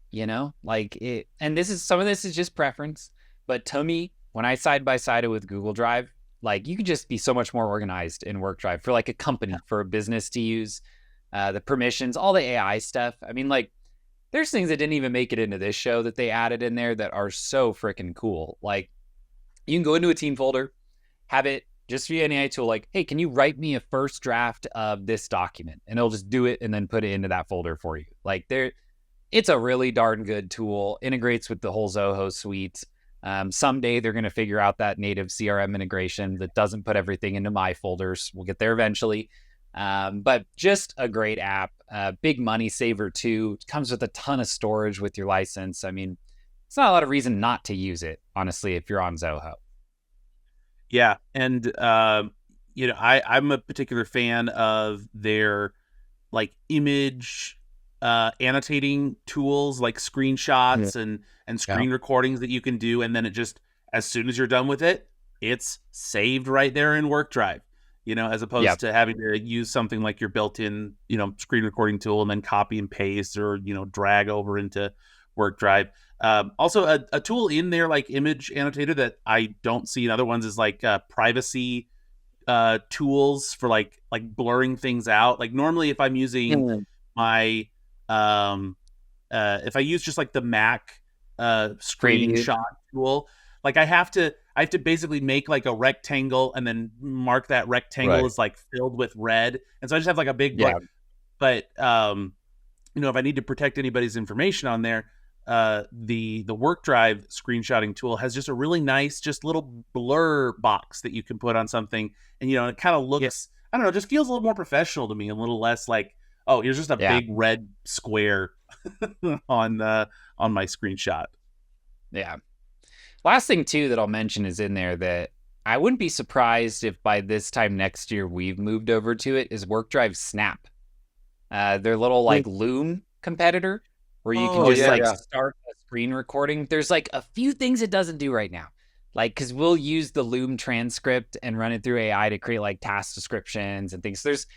like it. And some of this is just preference, but to me, when I side by side it with Google Drive, like you can just be so much more organized in Work Drive for like a company, for a business to use, the permissions, all the AI stuff. I mean, like there's things that didn't even make it into this show that they added in there that are so freaking cool. Like you can go into a team folder, have it just via an AI tool, like, hey, can you write me a first draft of this document? And it'll just do it and then put it into that folder for you. Like it's a really darn good tool, integrates with the whole Zoho suite. Someday they're going to figure out that native CRM integration that doesn't put everything into my folders. We'll get there eventually. But just a great app, big money saver too. It comes with a ton of storage with your license. I mean, it's not a lot of reason not to use it, honestly, if you're on Zoho. Yeah. And, I'm a particular fan of their like image annotating tools, like screenshots and screen recordings that you can do. And then it just, as soon as you're done with it, it's saved right there in Work Drive, as opposed to having to use something like your built-in, screen recording tool and then copy and paste or, drag over into work drive. Also, a tool in there like Image Annotator that I don't see in other ones is like privacy tools for like blurring things out. Like normally, if I'm using my if I use just like the Mac screenshot tool, like I have to basically make like a rectangle and then mark that rectangle as like filled with red, and so I just have like a big but if I need to protect anybody's information on there, the work drive screenshotting tool has just a really nice just little blur box that you can put on something, and it kind of looks I don't know, just feels a little more professional to me, a little less like, oh, here's just a big red square on my screenshot. Yeah. Last thing too that I'll mention is in there that I wouldn't be surprised if by this time next year we've moved over to it is WorkDrive Snap. Their little like Loom competitor where you can just start a screen recording. There's like a few things it doesn't do right now. Like, cause we'll use the Loom transcript and run it through AI to create like task descriptions and things. There's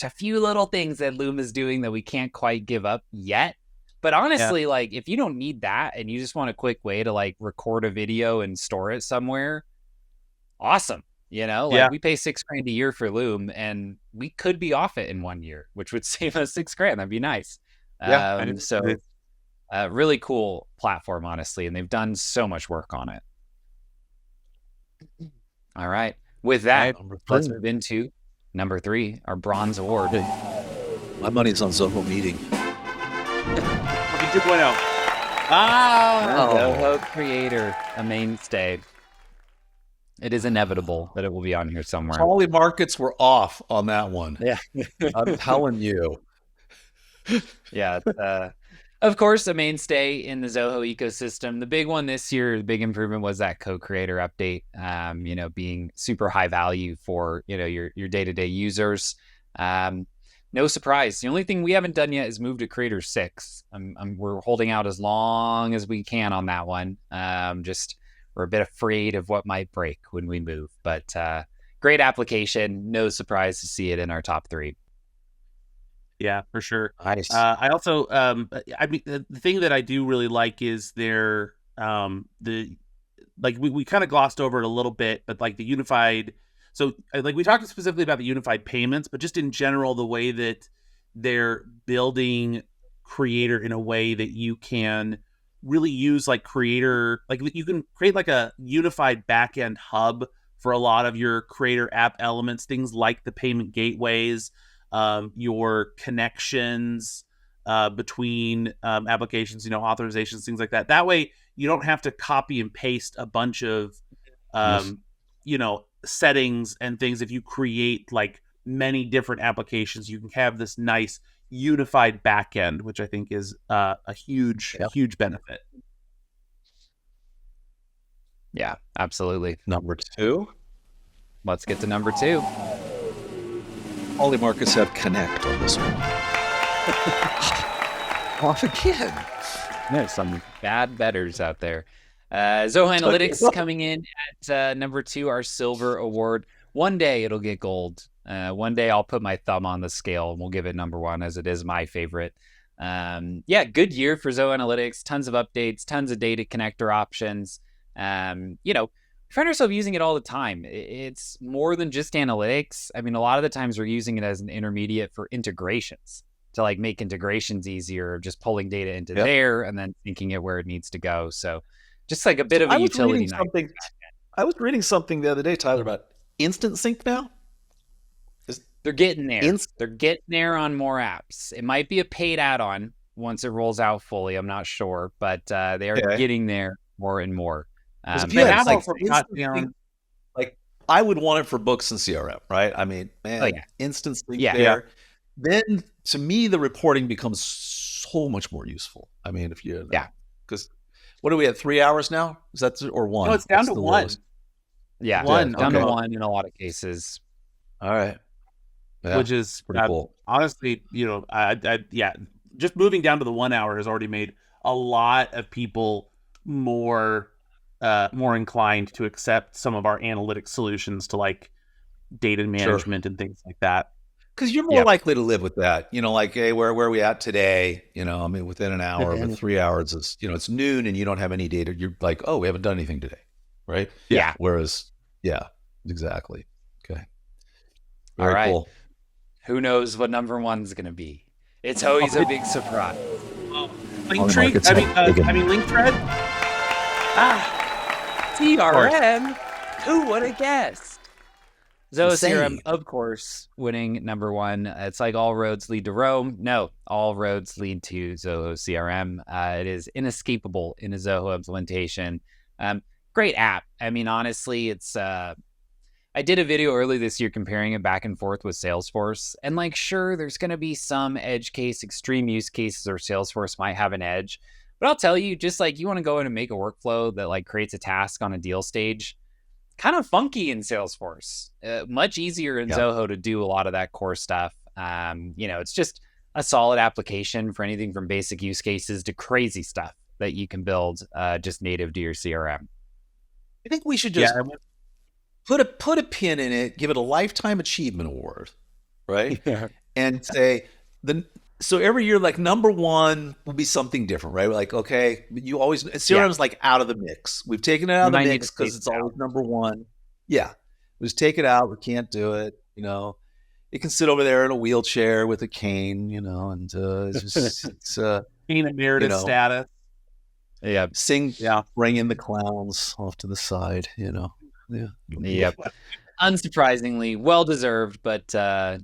a few little things that Loom is doing that we can't quite give up yet. But honestly, like if you don't need that and you just want a quick way to like record a video and store it somewhere, awesome. We pay $6,000 a year for Loom and we could be off it in 1 year, which would save us $6,000. That'd be nice. Really cool platform, honestly. And they've done so much work on it. All right. With that, let's move into number 3, our bronze award. My money's on Zoho Meeting. 2.0. Zoho Creator, a mainstay. It is inevitable that it will be on here somewhere. Holy markets were off on that one. Yeah. I'm telling you. Yeah. Of course, a mainstay in the Zoho ecosystem. The big one this year, the big improvement was that co-creator update, being super high value for, your day-to-day users. No surprise. The only thing we haven't done yet is move to Creator 6. We're holding out as long as we can on that one. We're a bit afraid of what might break when we move, but great application. No surprise to see it in our top 3. Yeah, for sure. Nice. I also, the thing that I do really like is their, we kind of glossed over it a little bit, but like the unified, so like we talked specifically about the unified payments, but just in general, the way that they're building Creator in a way that you can really use like Creator, like you can create like a unified backend hub for a lot of your Creator app elements, things like the payment gateways, your connections between applications, authorizations, things like that. That way you don't have to copy and paste a bunch of, settings and things. If you create like many different applications, you can have this nice unified backend, which I think is a huge benefit. Yeah, absolutely. Number 2. Let's get to number 2. All the markets have Connect on this one. Off again. There's some bad betters out there. Zoho Analytics coming in at number 2, our silver award. One day it'll get gold. One day I'll put my thumb on the scale and we'll give it number 1 as it is my favorite. Good year for Zoho Analytics. Tons of updates, tons of data connector options. We find ourselves using it all the time. It's more than just analytics. I mean, a lot of the times we're using it as an intermediate for integrations to like make integrations easier, just pulling data into there and then syncing it where it needs to go. So just like a bit of a utility. I was reading something the other day, Tyler, about instant sync now. They're getting there. They're getting there on more apps. It might be a paid add-on once it rolls out fully. I'm not sure, but they are getting there more and more. Like I would want it for books and CRM, right? I mean, man, instant sync there. Yeah. Then to me, the reporting becomes so much more useful. I mean, if you because what are we at 3 hours now? Is that or 1? No, it's down to 1. Lowest? Yeah, 1 down to 1 in a lot of cases. All right, which is pretty cool. Honestly, just moving down to the 1 hour has already made a lot of people more inclined to accept some of our analytic solutions to like data management and things like that. Because you're more likely to live with that, like, hey, where are we at today? I mean, within an hour, but 3 hours is, it's noon and you don't have any data. You're like, oh, we haven't done anything today, right? Yeah. Whereas, yeah, exactly. Okay. All Very right. cool. Who knows what number one's going to be? It's always a big surprise. Linktree? Linkthread? CRM? Who would have guessed? Zoho Insane. CRM, of course, winning number one. It's like all roads lead to Rome. No, all roads lead to Zoho CRM. It is inescapable in a Zoho implementation. Great app. I mean, honestly, it's... I did a video early this year comparing it back and forth with Salesforce. And sure, there's going to be some edge case, extreme use cases, or Salesforce might have an edge. But I'll tell you, just you want to go in and make a workflow that creates a task on a deal stage, kind of funky in Salesforce. Much easier in Zoho to do a lot of that core stuff. It's just a solid application for anything from basic use cases to crazy stuff that you can build just native to your CRM. I think we should just put a pin in it, give it a lifetime achievement award, right? And say so every year, number one will be something different, right? Okay, you always CRM is out of the mix. We've taken it out of the mix because it's always number one. Yeah, we just take it out. We can't do it. It can sit over there in a wheelchair with a cane, and it's Cane emeritus status. Yeah, bring in the clowns off to the side, Yeah. Yep. Unsurprisingly, well deserved, but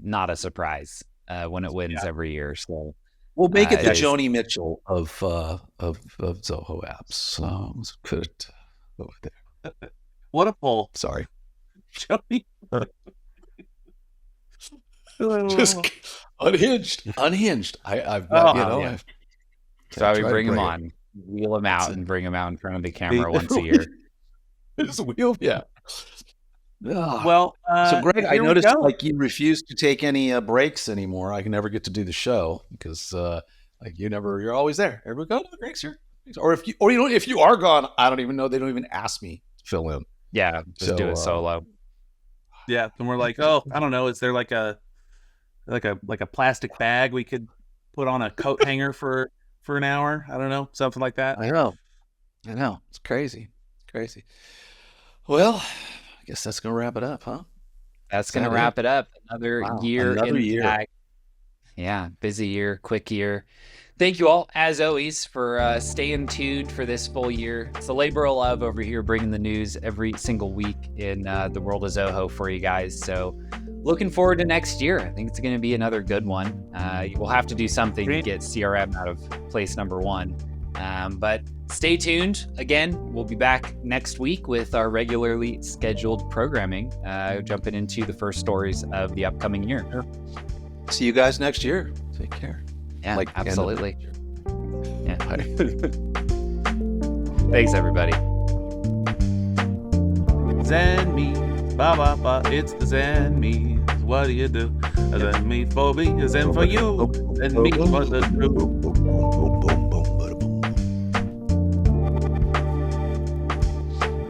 not a surprise when it wins every year. So we'll make it the Joni Mitchell of Zoho Apps. So let's put it over there. What a pull! Sorry, Joni. Just unhinged. I've so I would bring him on, wheel him out, and bring him out in front of the camera once a year. Just wheel, yeah. Well, so Greg, I noticed you refuse to take any breaks anymore. I can never get to do the show because you're always there. Everybody go, no, Greg's here. Or if you are gone, I don't even know. They don't even ask me to fill in. Yeah, just do it solo. Yeah, and we're like, oh, I don't know. Is there like a plastic bag we could put on a coat hanger for an hour? I don't know, something like that. I know. It's crazy. Well, I guess that's going to wrap it up, huh? That's going to wrap it up. Another year. Yeah, busy year, quick year. Thank you all, as always, for staying tuned for this full year. It's a labor of love over here, bringing the news every single week in the world of Zoho for you guys. So looking forward to next year. I think it's going to be another good one. We'll have to do something to get CRM out of place number one. But stay tuned. Again, we'll be back next week with our regularly scheduled programming, jumping into the first stories of the upcoming year. See you guys next year. Take care. Yeah, absolutely. Yeah. Thanks, everybody. Zenmy, ba ba ba. It's the Zenmy. What do you do? A Zenmy for me, a Zen for you, and me for the truth.